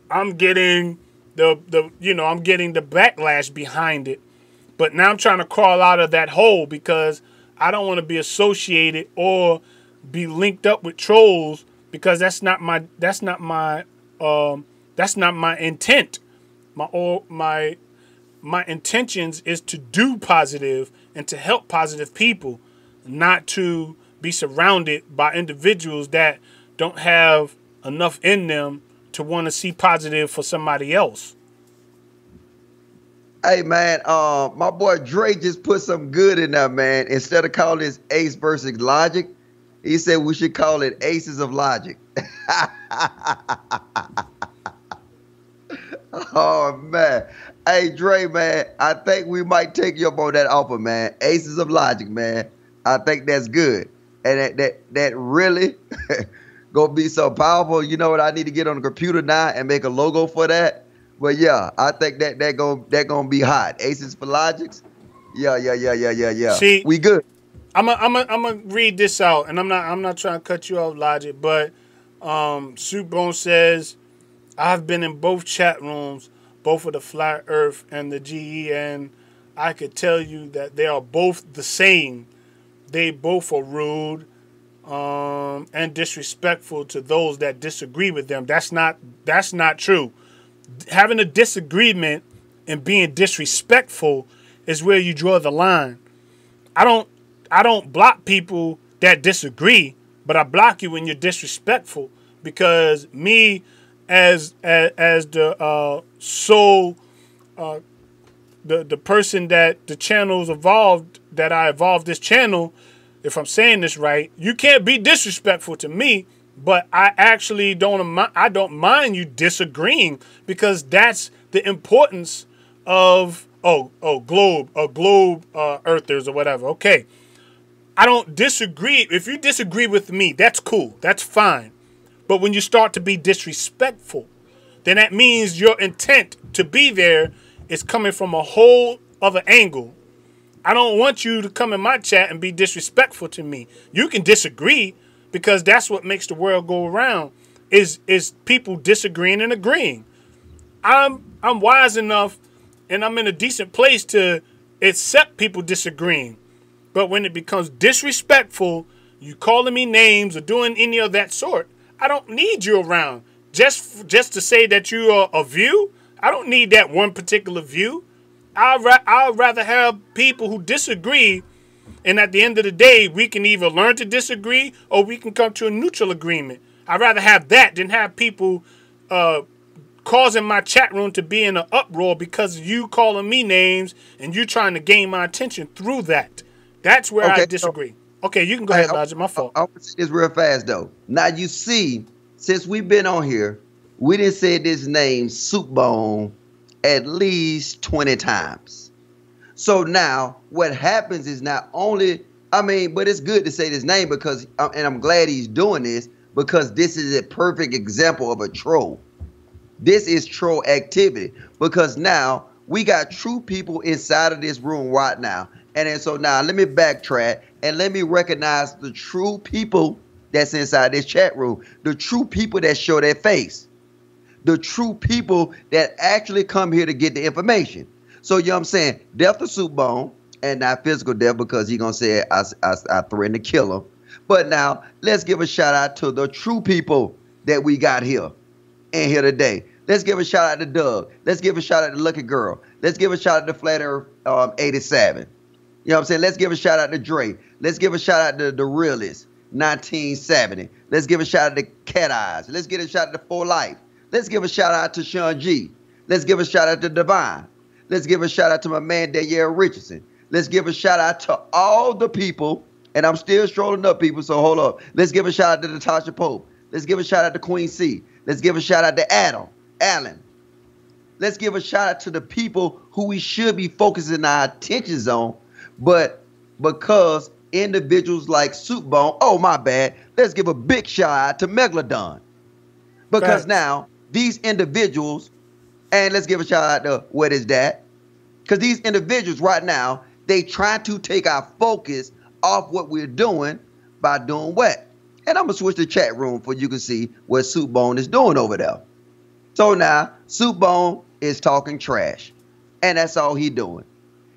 I'm getting I'm getting the backlash behind it. But now I'm trying to crawl out of that hole because I don't want to be associated or be linked up with trolls, because that's not my intent. My intentions is to do positive and to help positive people, not to be surrounded by individuals that don't have enough in them to want to see positive for somebody else. Hey man, my boy Dre just put some good in there, man. Instead of calling this Ace versus Logic, he said we should call it Aces of Logic. Oh man. Hey Dre, man, I think we might take you up on that offer, man. Aces of Logic, man. I think that's good. And that really gonna be so powerful. You know what? I need to get on the computer now and make a logo for that. But yeah, I think that gonna be hot. Aces for Logics. Yeah. See, we good. I'm gonna read this out, and I'm not trying to cut you off, Logic, but Supebone says, I've been in both chat rooms, both of the Flat Earth and the GE, and I could tell you that they are both the same. They both are rude and disrespectful to those that disagree with them. That's not true. Having a disagreement and being disrespectful is where you draw the line. I don't block people that disagree, but I block you when you're disrespectful, because me as the the person that the channel's evolved, that I evolved this channel, if I'm saying this right, you can't be disrespectful to me, but I actually don't mind you disagreeing, because that's the importance of globe earthers or whatever. Okay. I don't disagree. If you disagree with me, that's cool. That's fine. But when you start to be disrespectful, then that means your intent to be there is coming from a whole other angle. I don't want you to come in my chat and be disrespectful to me. You can disagree, because that's what makes the world go around, is people disagreeing and agreeing. I'm wise enough and I'm in a decent place to accept people disagreeing. But when it becomes disrespectful, you calling me names or doing any of that sort, I don't need you around. just to say that you are a view. I don't need that one particular view. I'd rather have people who disagree, and at the end of the day, we can either learn to disagree or we can come to a neutral agreement. I'd rather have that than have people causing my chat room to be in an uproar because you calling me names and you trying to gain my attention through that. That's where I disagree. Okay, you can go ahead, LGic. My fault. I'll say this real fast, though. Now, you see, since we've been on here, we didn't say this name, Soup Bone, at least 20 times. So now, what happens is not only, but it's good to say this name because, and I'm glad he's doing this, because this is a perfect example of a troll. This is troll activity because now we got true people inside of this room right now. And then so now let me backtrack and let me recognize the true people that's inside this chat room. The true people that show their face. The true people that actually come here to get the information. So, you know what I'm saying? Death to Soup Bone, and not physical death because he's going to say I threatened to kill him. But now let's give a shout out to the true people that we got here and here today. Let's give a shout out to Doug. Let's give a shout out to Lucky Girl. Let's give a shout out to Flat Earth 87. You know what I'm saying? Let's give a shout out to Dre. Let's give a shout out to the Realist 1970. Let's give a shout out to Cat Eyes. Let's give a shout out to For Life. Let's give a shout out to Sean G. Let's give a shout out to Divine. Let's give a shout out to my man Danielle Richardson. Let's give a shout out to all the people, and I'm still strolling up people, so hold up. Let's give a shout out to Natasha Pope. Let's give a shout out to Queen C. Let's give a shout out to Allen. Let's give a shout out to the people who we should be focusing our attentions on, but because individuals like Soup Bone, oh my bad, let's give a big shout out to Megalodon. Because now these individuals, and let's give a shout out to What Is That? Because these individuals right now, they try to take our focus off what we're doing by doing what? And I'm going to switch the chat room for you can see what Soup Bone is doing over there. So now, Soup Bone is talking trash. And that's all he's doing.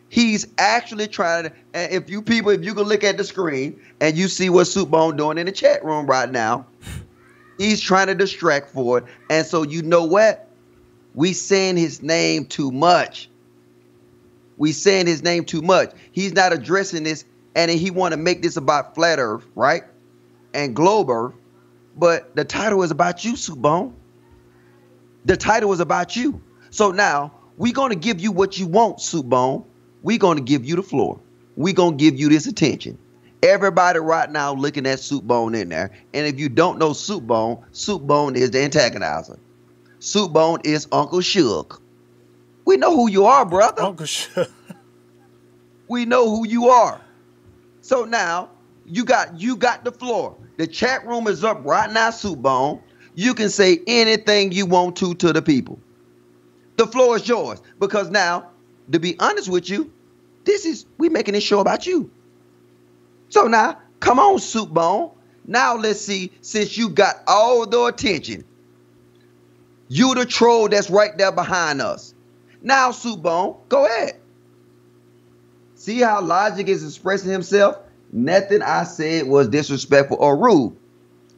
He's actually trying to, and if you can look at the screen and you see what Soup Bone doing in the chat room right now, he's trying to distract for it. And so you know what? We saying his name too much. We saying his name too much. He's not addressing this, and he want to make this about Flat Earth, right? And Globe Earth. But the title is about you, Soup Bone. The title is about you. So now we're going to give you what you want, Soup Bone. We're going to give you the floor. We're going to give you this attention. Everybody right now looking at Soup Bone in there. And if you don't know Soup Bone is the antagonizer. Soup Bone is Uncle Suge. We know who you are, brother. Uncle Suge. We know who you are. So now you got the floor. The chat room is up right now, Soup Bone. You can say anything you want to the people. The floor is yours. Because now, to be honest with you, we making this show about you. So now, come on, Soup Bone. Now let's see, since you got all the attention, you the troll that's right there behind us. Now, Soup Bone, go ahead. See how LGic is expressing himself? Nothing I said was disrespectful or rude.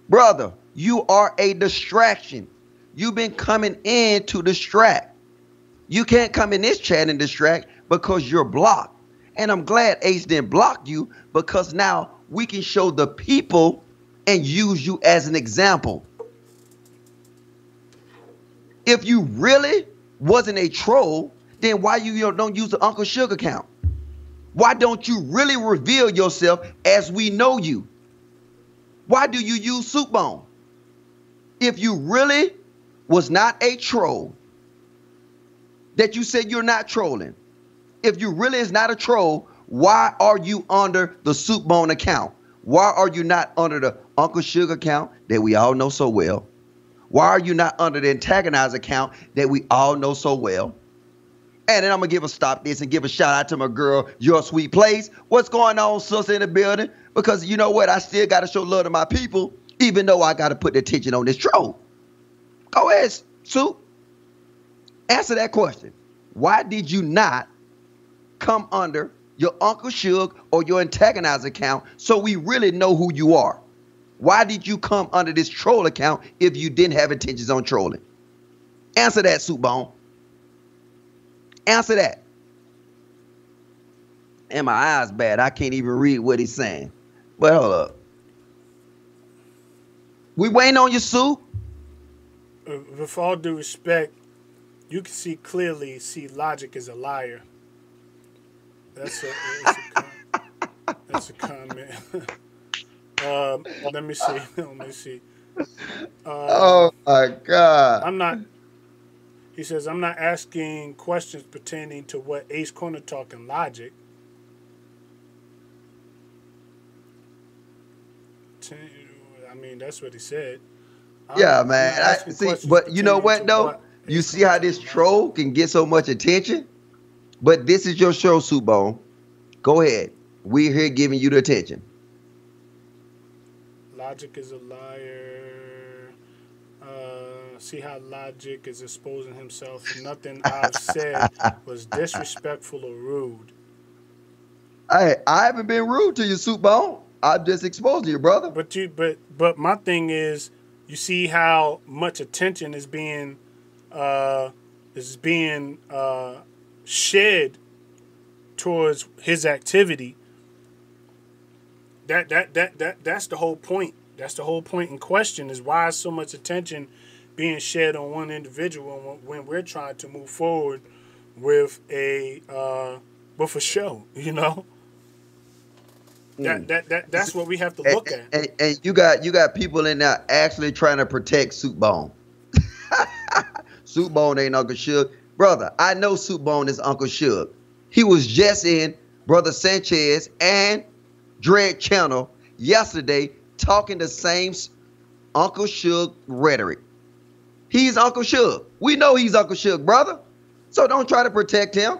Brother, you are a distraction. You've been coming in to distract. You can't come in this chat and distract because you're blocked. And I'm glad Ace didn't block you because now we can show the people and use you as an example. If you really wasn't a troll, then why you don't use the Uncle Suge account? Why don't you really reveal yourself as we know you? Why do you use Soup Bone? If you really was not a troll, that you said you're not trolling, if you really is not a troll, why are you under the Soup Bone account? Why are you not under the Uncle Suge account that we all know so well? Why are you not under the Antagonize account that we all know so well? And then I'm going to give a stop this and give a shout out to my girl, Your Sweet Place. What's going on, sister, in the building? Because you know what? I still got to show love to my people, even though I got to put the attention on this troll. Go ahead, Soup. Answer that question. Why did you not come under your Uncle Suge or your Antagonize account so we really know who you are? Why did you come under this troll account if you didn't have intentions on trolling? Answer that, Soup Bone. Answer that. And my eyes bad. I can't even read what he's saying. But hold up. We waiting on you, Soup. With all due respect, you can see clearly, LGic is a liar. That's a comment. Let me see. Let me see. Oh my God. I'm not. He says I'm not asking questions pertaining to what Ace Corner Talk and LGic. I mean, that's what he said. Yeah, man. I see, but you know what though? You see how this troll can get so much attention? But this is your show, Soup Bone. Go ahead. We're here giving you the attention. LGic is a liar. See how LGic is exposing himself. Nothing I've said was disrespectful or rude. I haven't been rude to you, Soup Bone. I'm just exposing you, brother. But my thing is, you see how much attention is being shed towards his activity. That's the whole point. That's the whole point in question, is why is so much attention being shed on one individual when we're trying to move forward with a show, you know? That's what we have to look at. And you got people in there actually trying to protect Soup Bone. Soup Bone ain't Uncle Suge. Brother, I know Soup Bone is Uncle Suge. He was just in Brother Sanchez and Dread Channel yesterday talking the same Uncle Suge rhetoric. He's Uncle Suge. We know he's Uncle Suge, brother. So don't try to protect him.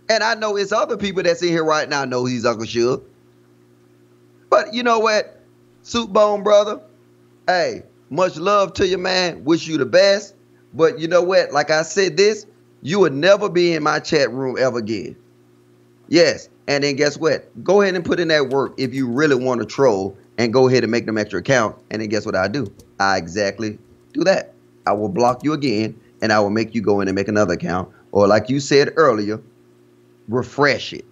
And I know it's other people that's in here right now know he's Uncle Suge. But you know what, Soup Bone, brother? Hey, much love to you, man. Wish you the best. But you know what? Like I said this, you would never be in my chat room ever again. Yes. And then guess what? Go ahead and put in that work if you really want to troll, and go ahead and make them extra account. And then guess what I do? I exactly do that. I will block you again, and I will make you go in and make another account. Or like you said earlier, refresh it,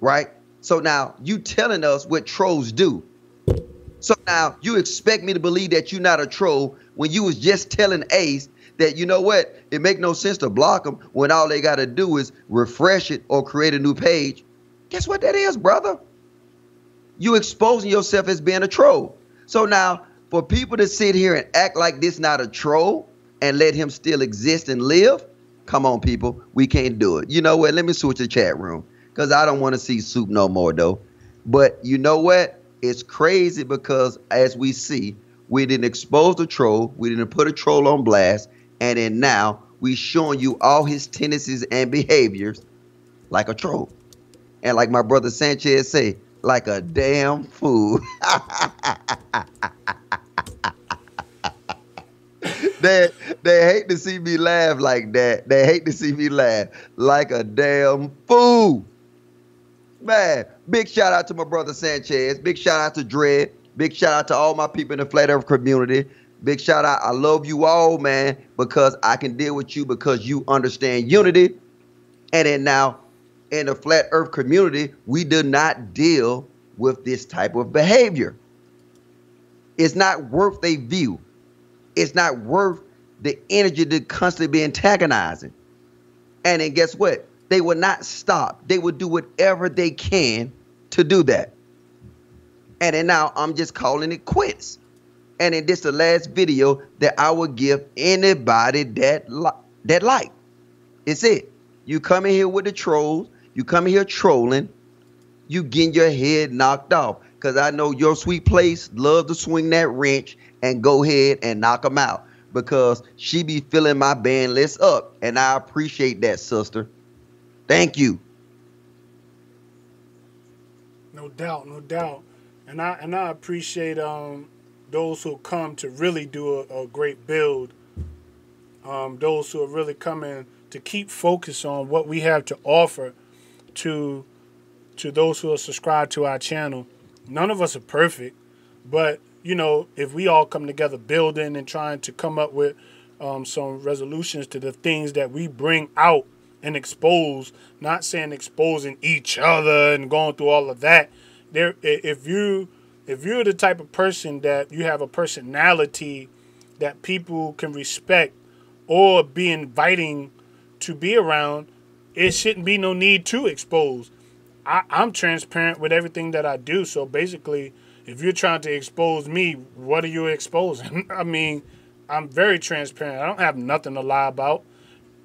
right? So now you telling us what trolls do. So now you expect me to believe that you're not a troll when you was just telling Ace that, you know what, it make no sense to block them when all they got to do is refresh it or create a new page. Guess what that is, brother? You exposing yourself as being a troll. So now for people to sit here and act like this not a troll and let him still exist and live, come on, people, we can't do it. You know what? Let me switch the chat room because I don't want to see Soup no more, though. But you know what? It's crazy because as we see, we didn't expose the troll. We didn't put a troll on blast. And then now we showing you all his tendencies and behaviors like a troll. And like my brother Sanchez say, like a damn fool. They hate to see me laugh like that. They hate to see me laugh like a damn fool. Man, big shout out to my brother Sanchez. Big shout out to Dread. Big shout out to all my people in the Flat Earth community. Big shout out. I love you all, man, because I can deal with you because you understand unity. And then now in the Flat Earth community, we do not deal with this type of behavior. It's not worth a view. It's not worth the energy to constantly be antagonizing. And then guess what? They will not stop. They will do whatever they can to do that. And then now I'm just calling it quits. And then this is the last video that I will give anybody that like. It's it. You come in here with the trolls. You come in here trolling. You getting your head knocked off. Because I know your sweet place love to swing that wrench and go ahead and knock them out. Because she be filling my band list up. And I appreciate that, sister. Thank you. No doubt, no doubt. And I appreciate those who come to really do a great build. Those who are really coming to keep focus on what we have to offer to those who are subscribed to our channel. None of us are perfect, but you know, if we all come together building and trying to come up with some resolutions to the things that we bring out and expose, not saying exposing each other and going through all of that. There, if you're the type of person that you have a personality that people can respect or be inviting to be around, it shouldn't be no need to expose. I'm transparent with everything that I do. So basically, if you're trying to expose me, what are you exposing? I mean, I'm very transparent. I don't have nothing to lie about.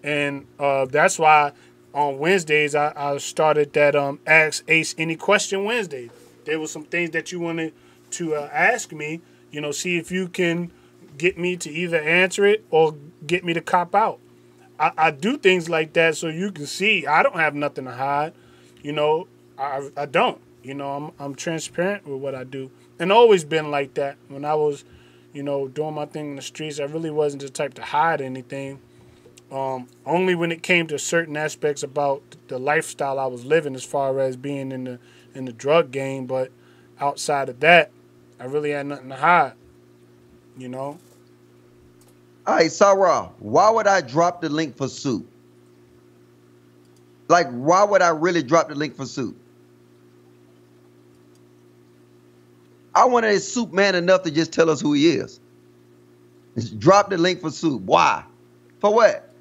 And that's why on Wednesdays I started that Ask Ace Any Question Wednesday. There were some things that you wanted to ask me, you know, see if you can get me to either answer it or get me to cop out. I do things like that so you can see I don't have nothing to hide. You know, I don't. You know, I'm transparent with what I do. And always been like that. When I was, you know, doing my thing in the streets, I really wasn't the type to hide anything. Only when it came to certain aspects about the lifestyle I was living as far as being in the drug game, but outside of that, I really had nothing to hide, you know? All right, Sarah, why would I drop the link for Soup? Like, why would I really drop the link for Soup? I wanted Soup man enough to just tell us who he is. Just drop the link for Soup. Why? For what?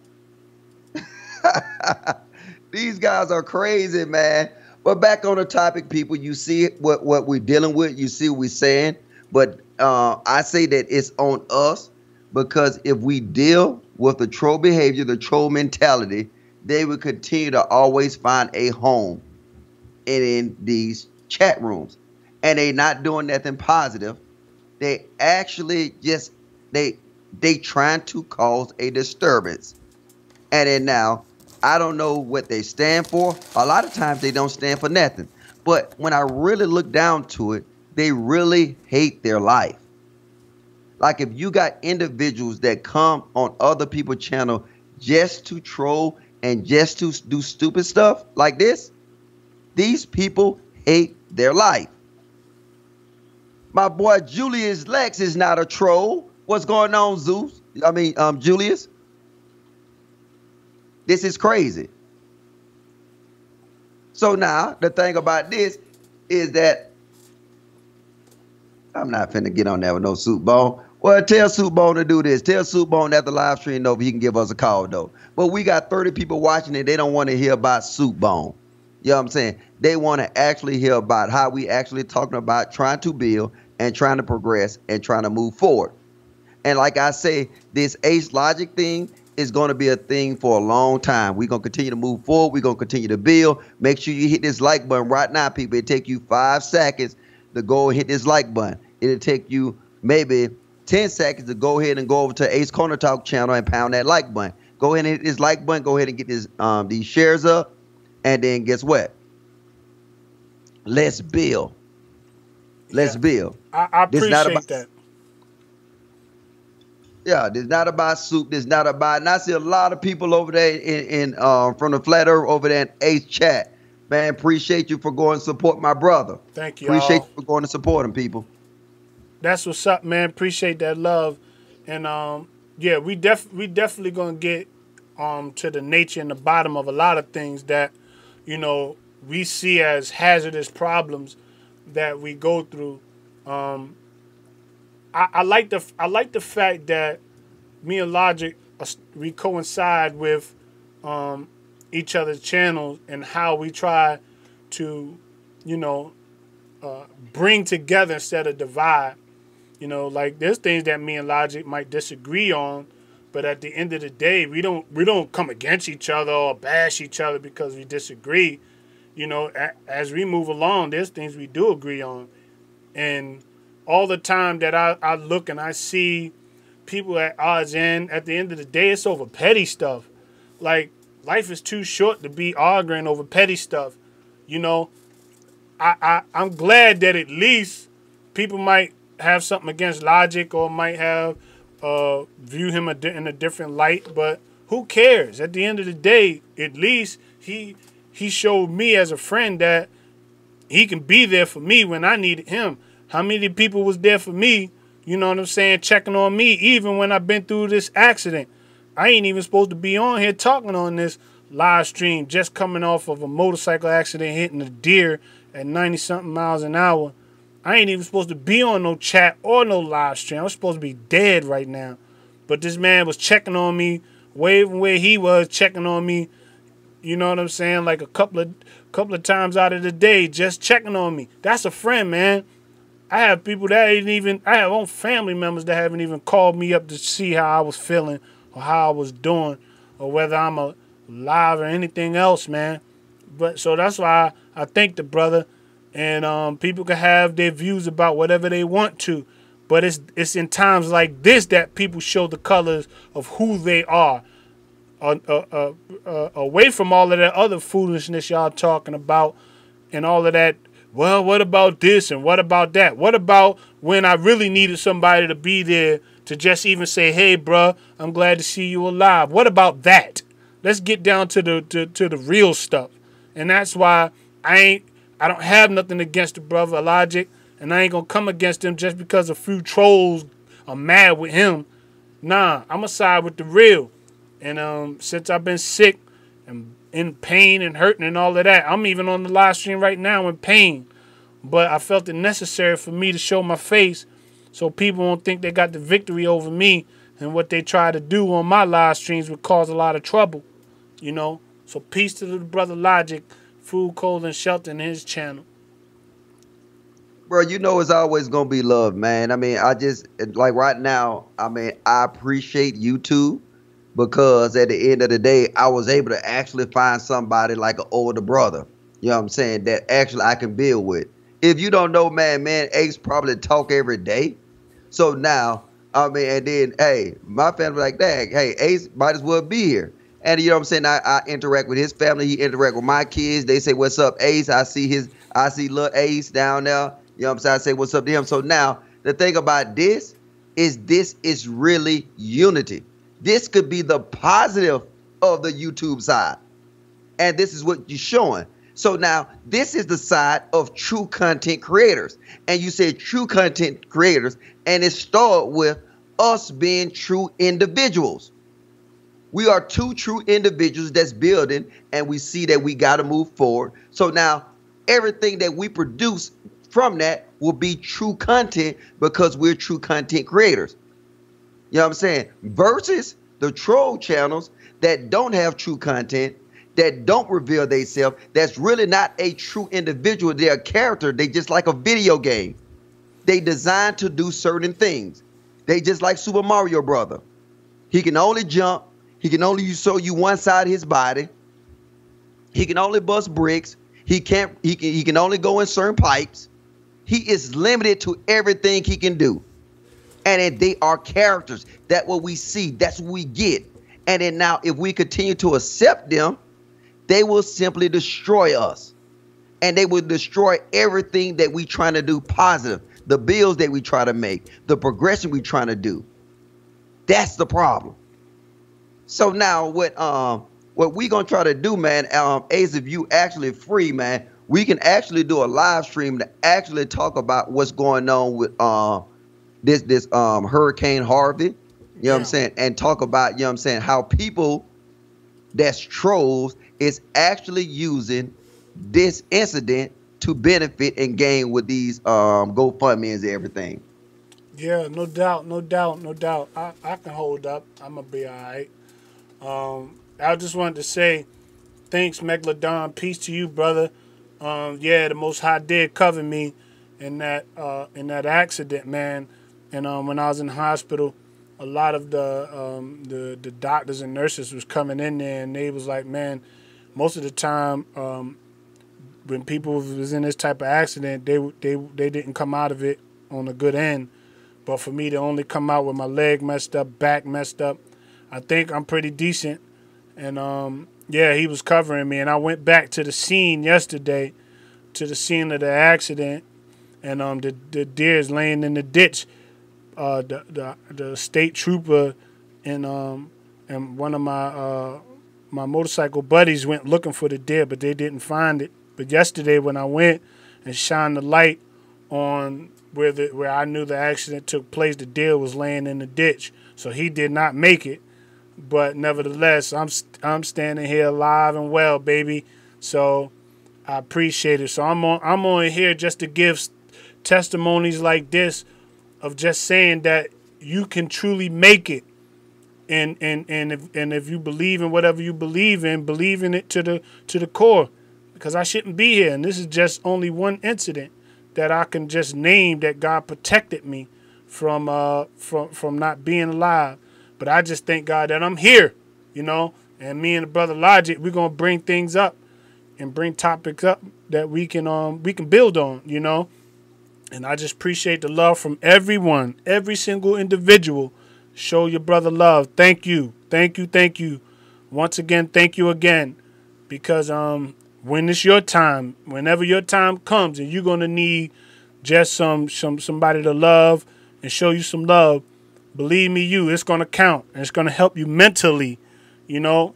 These guys are crazy, man. But back on the topic, people, you see what we're dealing with. You see what we're saying. But I say that it's on us because if we deal with the troll behavior, the troll mentality, they will continue to always find a home in these chat rooms. And they not doing nothing positive. They actually just, they trying to cause a disturbance. And then now, I don't know what they stand for. A lot of times they don't stand for nothing. But when I really look down to it, they really hate their life. Like if you got individuals that come on other people's channel just to troll and just to do stupid stuff like this, these people hate their life. My boy Julius Lex is not a troll. What's going on, Zeus? Julius? This is crazy. So now, the thing about this is that I'm not finna get on there with no Soup Bone. Well, tell Soup Bone to do this. Tell Soup Bone that the live stream over, he can give us a call, though. But we got 30 people watching it. They don't want to hear about Soup Bone. You know what I'm saying? They want to actually hear about how we actually talking about trying to build and trying to progress and trying to move forward. And like I say, this Ace Logic thing is going to be a thing for a long time. We're going to continue to move forward. We're going to continue to build. Make sure you hit this like button right now, people. It'll take you 5 seconds to go and hit this like button. It'll take you maybe 10 seconds to go ahead and go over to Ace Corner Talk channel and pound that like button. Go ahead and hit this like button. Go ahead and get this these shares up. And then guess what? Let's build. Let's build. I appreciate that. Yeah, this is not about Soup. This is not about, and I see a lot of people over there in from the Flat Earth over there in Ace chat. Man, appreciate you for going to support my brother. Thank you. Appreciate you for going to support him, people. That's what's up, man. Appreciate that love. And yeah, we definitely gonna get to the nature and the bottom of a lot of things that, you know, we see as hazardous problems that we go through. I like the fact that me and LGic, we coincide with each other's channels and how we try to, you know, bring together instead of divide. You know, like there's things that me and LGic might disagree on, but at the end of the day, we don't come against each other or bash each other because we disagree. You know, as we move along, there's things we do agree on. And all the time that I look and I see people at odds end, at the end of the day, it's over petty stuff. Like, life is too short to be arguing over petty stuff. You know, I'm glad that at least people might have something against LGic or might have view him in a different light, but who cares? At the end of the day, at least he showed me as a friend that he can be there for me when I needed him. How many people was there for me, you know what I'm saying, checking on me, even when I've been through this accident. I ain't even supposed to be on here talking on this live stream, just coming off of a motorcycle accident hitting a deer at 90-something miles an hour. I ain't even supposed to be on no chat or no live stream. I'm supposed to be dead right now. But this man was checking on me, waving where he was, checking on me, you know what I'm saying, like a couple of times out of the day, just checking on me. That's a friend, man. I have people that ain't even, I have own family members that haven't even called me up to see how I was feeling or how I was doing or whether I'm alive or anything else, man. But so that's why I thank the brother. And people can have their views about whatever they want to. But it's in times like this that people show the colors of who they are. Away from all of that other foolishness y'all talking about and all of that, well, what about this and what about that? What about when I really needed somebody to be there to just even say, hey, bruh, I'm glad to see you alive. What about that? Let's get down to the real stuff. And that's why I don't have nothing against the brother LGic, and I ain't gonna come against him just because a few trolls are mad with him. Nah, I'm gonna side with the real. And since I've been sick and in pain and hurting and all of that, I'm even on the live stream right now in pain. But I felt it necessary for me to show my face so people won't think they got the victory over me, and what they try to do on my live streams would cause a lot of trouble, you know. So peace to the brother LGic, food, cold, and shelter in his channel. Bro, you know it's always gonna be love, man. I mean, I just like right now, I mean, I appreciate YouTube because at the end of the day, I was able to actually find somebody like an older brother, you know what I'm saying, that actually I can build with. If you don't know, man, Ace probably talk every day. So now, I mean, and then, hey, my family like, dang, hey, Ace might as well be here. And you know what I'm saying? I interact with his family. He interact with my kids. They say, what's up, Ace? I see little Ace down there. You know what I'm saying? I say, what's up to him? So now, the thing about this is really unity. This could be the positive of the YouTube side. And this is what you're showing. So now, this is the side of true content creators. And you say true content creators, and it started with us being true individuals. We are two true individuals that's building, and we see that we got to move forward. So now, everything that we produce from that will be true content because we're true content creators. You know what I'm saying? Versus the troll channels that don't have true content, that don't reveal themselves, that's really not a true individual. They're a character. They just like a video game. They designed to do certain things. They just like Super Mario Brother. He can only jump. He can only show you one side of his body. He can only bust bricks. He can only go in certain pipes. He is limited to everything he can do. And then they are characters. That's what we see. That's what we get. And then now if we continue to accept them, they will simply destroy us. And they will destroy everything that we trying to do positive. The bills that we try to make. The progression we trying to do. That's the problem. So now what we gonna try to do, man, Ace, if you actually free, man, we can actually do a live stream to actually talk about what's going on with this Hurricane Harvey. You know what I'm saying? And talk about, you know what I'm saying, how people that's trolls is actually using this incident to benefit and gain with these GoFundMes and everything. Yeah, no doubt. I can hold up. I'm going to be all right. I just wanted to say thanks, Megalodon. Peace to you, brother. Yeah, the Most High did cover me in that accident, man. And when I was in the hospital, a lot of the doctors and nurses was coming in there, and they was like, man, most of the time when people was in this type of accident, they didn't come out of it on a good end. But for me to only come out with my leg messed up, back messed up, I think I'm pretty decent. And yeah, he was covering me, and I went back to the scene yesterday, to the scene of the accident, and the deer's laying in the ditch. The state trooper and one of my motorcycle buddies went looking for the deer, but they didn't find it. But yesterday when I went and shined the light on where I knew the accident took place. The deer was laying in the ditch, so he did not make it. But nevertheless, I'm standing here alive and well, baby. So I appreciate it. So I'm on here just to give testimonies like this of just saying that you can truly make it. And if you believe in whatever you believe in it to the core, because I shouldn't be here. And this is just only one incident that I can just name that God protected me from not being alive. But I just thank God that I'm here, you know. And me and the brother LGic, we're gonna bring things up and bring topics up that we can build on, you know. And I just appreciate the love from everyone, every single individual. Show your brother love. Thank you. Thank you. Thank you. Once again, thank you again. Because when it's your time, whenever your time comes and you're gonna need just somebody to love and show you some love, believe me, it's gonna count. And it's gonna help you mentally, you know.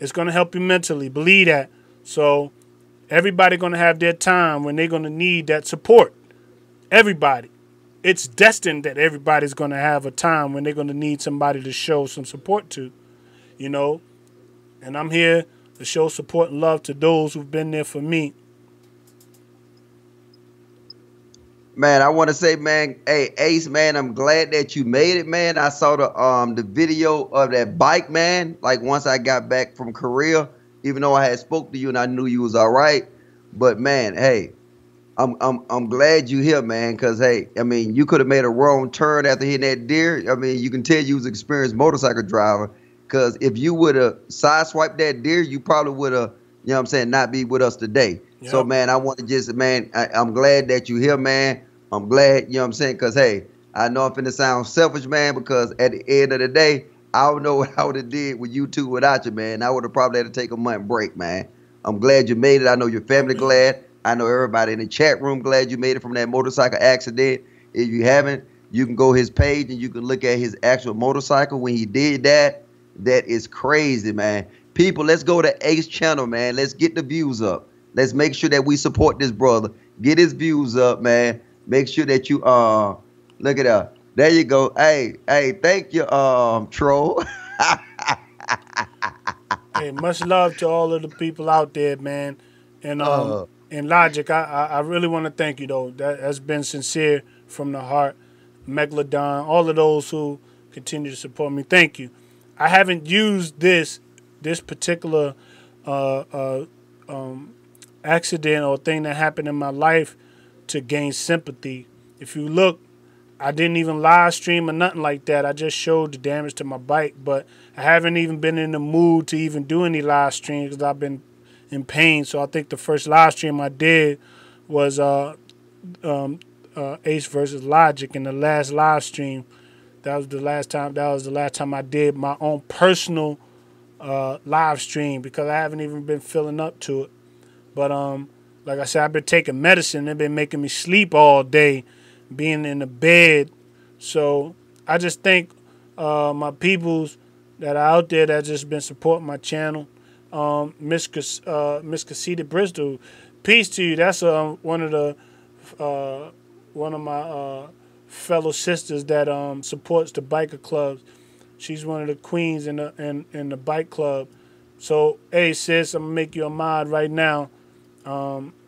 It's gonna help you mentally. Believe that. So everybody gonna have their time when they're gonna need that support. Everybody. It's destined that everybody's going to have a time when they're going to need somebody to show some support to, you know. And I'm here to show support and love to those who've been there for me. Man, I want to say, man, hey, Ace, man, I'm glad that you made it, man. I saw the video of that bike, man. Like once I got back from Korea, even though I had spoke to you and I knew you was all right. But man, hey, I'm glad you here, man, because, hey, I mean, you could have made a wrong turn after hitting that deer. I mean, you can tell you was an experienced motorcycle driver, because if you would have sideswiped that deer, you probably would have, you know what I'm saying, not be with us today. Yep. So, man, I want to just, man, I'm glad that you here, man. I'm glad, you know what I'm saying, because, hey, I know I'm finna sound selfish, man, because at the end of the day, I don't know what I would have did with you two without you, man. I would have probably had to take a month break, man. I'm glad you made it. I know your family glad. I know everybody in the chat room glad you made it from that motorcycle accident. If you haven't, you can go his page and you can look at his actual motorcycle when he did that. That is crazy, man. People, let's go to Ace channel, man. Let's get the views up. Let's make sure that we support this brother. Get his views up, man. Make sure that you look at that. There you go. Hey, thank you, troll. Hey, much love to all of the people out there, man. And LGic, I really want to thank you, though. That has been sincere from the heart. Megalodon, all of those who continue to support me, thank you. I haven't used this particular accident or thing that happened in my life to gain sympathy. If you look, I didn't even live stream or nothing like that. I just showed the damage to my bike, but I haven't even been in the mood to even do any live streams because I've been in pain. So I think the first live stream I did was Ace versus LGic, and the last live stream, that was the last time I did my own personal live stream, because I haven't even been feeling up to it. But like I said, I've been taking medicine. They've been making me sleep all day, being in the bed. So I just thank my peoples that are out there that just been supporting my channel. Miss Cassita Bristol, peace to you. That's one of my fellow sisters that supports the biker clubs. She's one of the queens in the bike club. So, hey sis, I'm gonna make you a mod right now.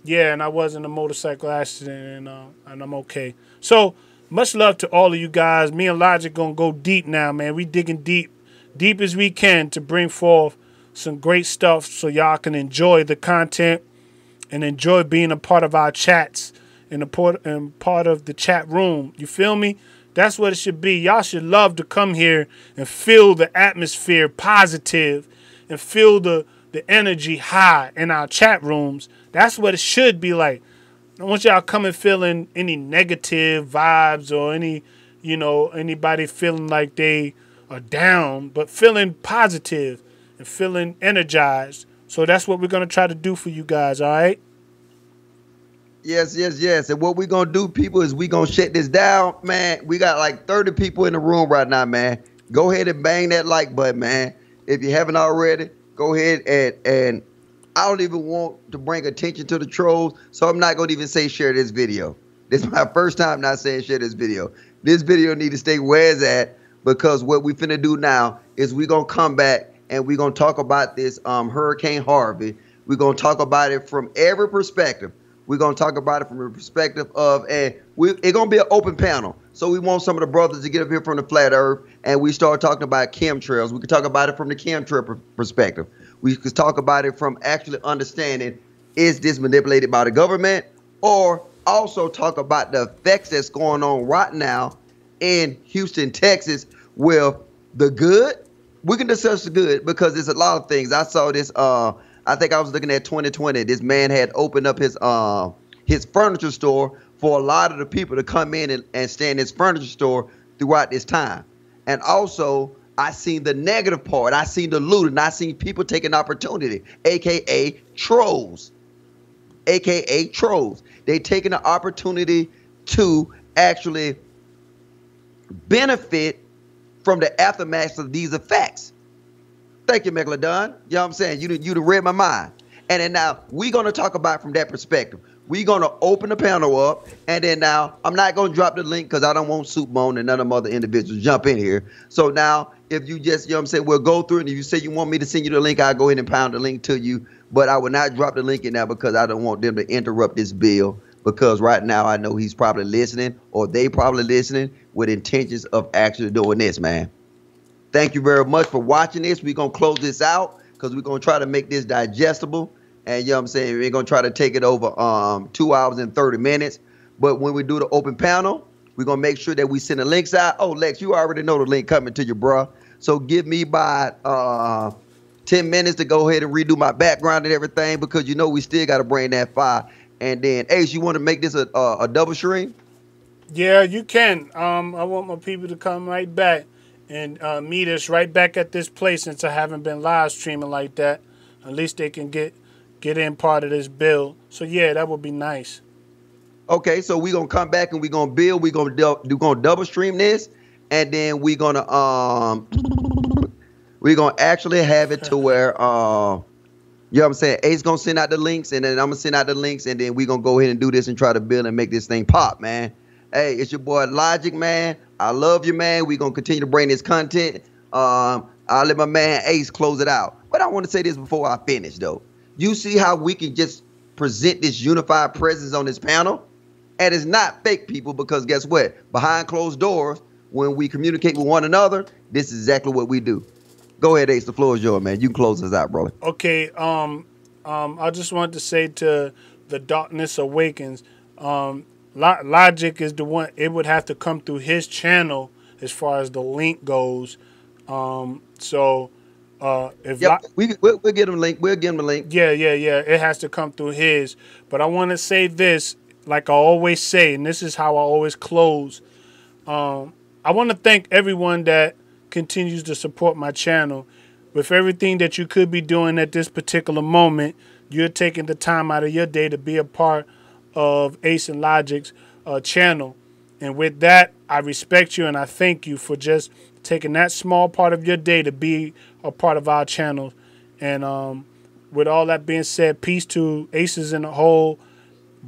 Yeah, and I was in a motorcycle accident, and I'm okay. So much love to all of you guys. Me and LGic gonna go deep now, man. We digging deep as we can to bring forth some great stuff so y'all can enjoy the content and enjoy being a part of our chats and part of the chat room. You feel me? That's what it should be. Y'all should love to come here and feel the atmosphere positive and feel the energy high in our chat rooms. That's what it should be like. I don't want y'all coming feeling any negative vibes or anybody feeling like they are down, but feeling positive and feeling energized. So that's what we're going to try to do for you guys, all right? Yes. And what we're going to do, people, is we're going to shut this down, man. We got like 30 people in the room right now, man. Go ahead and bang that like button, man. If you haven't already, go ahead and I don't even want to bring attention to the trolls, so I'm not going to even say share this video. This is my first time not saying share this video. This video need to stay where it's at, because what we finna do now is we gonna come back and we gonna talk about this Hurricane Harvey. We're gonna talk about it from every perspective. We're gonna talk about it from the perspective of, and it's gonna be an open panel. So we want some of the brothers to get up here from the flat earth, and we start talking about chemtrails. We can talk about it from the chemtrail perspective. We could talk about it from actually understanding, is this manipulated by the government, or also talk about the effects that's going on right now in Houston, Texas, with the good. We can discuss the good because there's a lot of things. I saw this. I think I was looking at 2020. This man had opened up his furniture store for a lot of the people to come in and stay in his furniture store throughout this time. And also, I seen the negative part. I seen the looting. I seen people taking opportunity, aka trolls. AKA trolls. They taking the opportunity to actually benefit from the aftermath of these effects. Thank you, Megalodon. You know what I'm saying? You read my mind. And then now we're going to talk about from that perspective. We're going to open the panel up. And then now I'm not going to drop the link because I don't want Soup Bone and none of them other individuals jump in here. So now if you just, you know what I'm saying, we'll go through it. And if you say you want me to send you the link, I'll go ahead and pound the link to you. But I will not drop the link in there because I don't want them to interrupt this bill. Because right now I know he's probably listening, or they probably listening with intentions of actually doing this, man. Thank you very much for watching this. We're going to close this out because we're going to try to make this digestible. And you know what I'm saying? We're going to try to take it over 2 hours and 30 minutes. But when we do the open panel, we're going to make sure that we send the links out. Oh, Lex, you already know the link coming to you, bro. So give me about 10 minutes to go ahead and redo my background and everything, because you know we still got to bring that fire. And then, Ace, you want to make this a double stream? Yeah, you can. I want my people to come right back and meet us right back at this place, since I haven't been live streaming like that. At least they can get in part of this build. So yeah, that would be nice. Okay, so we're gonna come back and we're gonna build. We're gonna double stream this, and then we're gonna actually have it to where you know what I'm saying, Ace gonna send out the links, and then I'm gonna send out the links, and then we're gonna go ahead and do this and try to build and make this thing pop, man. Hey, it's your boy LGic, man. I love you, man. We're going to continue to bring this content. I'll let my man Ace close it out. But I want to say this before I finish, though. You see how we can just present this unified presence on this panel? And it's not fake, people, because guess what? Behind closed doors, when we communicate with one another, this is exactly what we do. Go ahead, Ace. The floor is yours, man. You can close us out, brother. Okay. I just wanted to say to the Darkness Awakens, LGic is the one. It would have to come through his channel as far as the link goes. So if we'll get him a link. We'll get him a link. Yeah. It has to come through his. But I want to say this, like I always say, and this is how I always close. I want to thank everyone that continues to support my channel. With everything that you could be doing at this particular moment, you're taking the time out of your day to be a part of Ace and LGic's channel. And with that, I respect you and I thank you for just taking that small part of your day to be a part of our channel. And with all that being said, peace to Aces in the whole.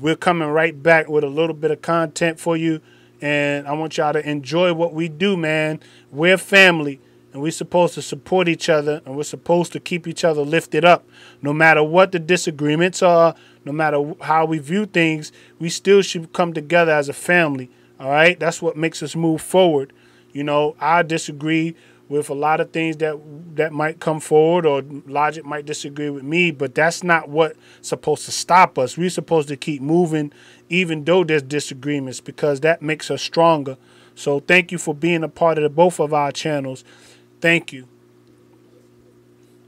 We're coming right back with a little bit of content for you. And I want y'all to enjoy what we do, man. We're family. And we're supposed to support each other, and we're supposed to keep each other lifted up. No matter what the disagreements are, no matter how we view things, we still should come together as a family. All right? That's what makes us move forward. You know, I disagree with a lot of things that might come forward, or LGic might disagree with me, but that's not what's supposed to stop us. We're supposed to keep moving even though there's disagreements, because that makes us stronger. So thank you for being a part of both of our channels. Thank you.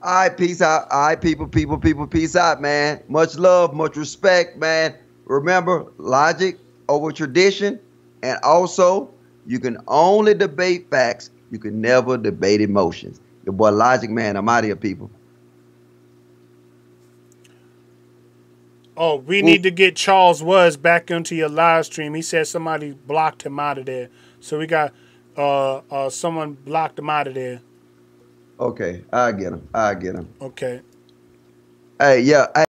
All right, peace out. All right, people, peace out, man. Much love, much respect, man. Remember, LGic over tradition. And also, you can only debate facts. You can never debate emotions. Your boy LGic, man. I'm out of here, people. Oh, we need to get Charles Was back into your live stream. He said somebody blocked him out of there. So we got someone blocked him out of there. Okay, I'll get him. Okay. Hey, yeah.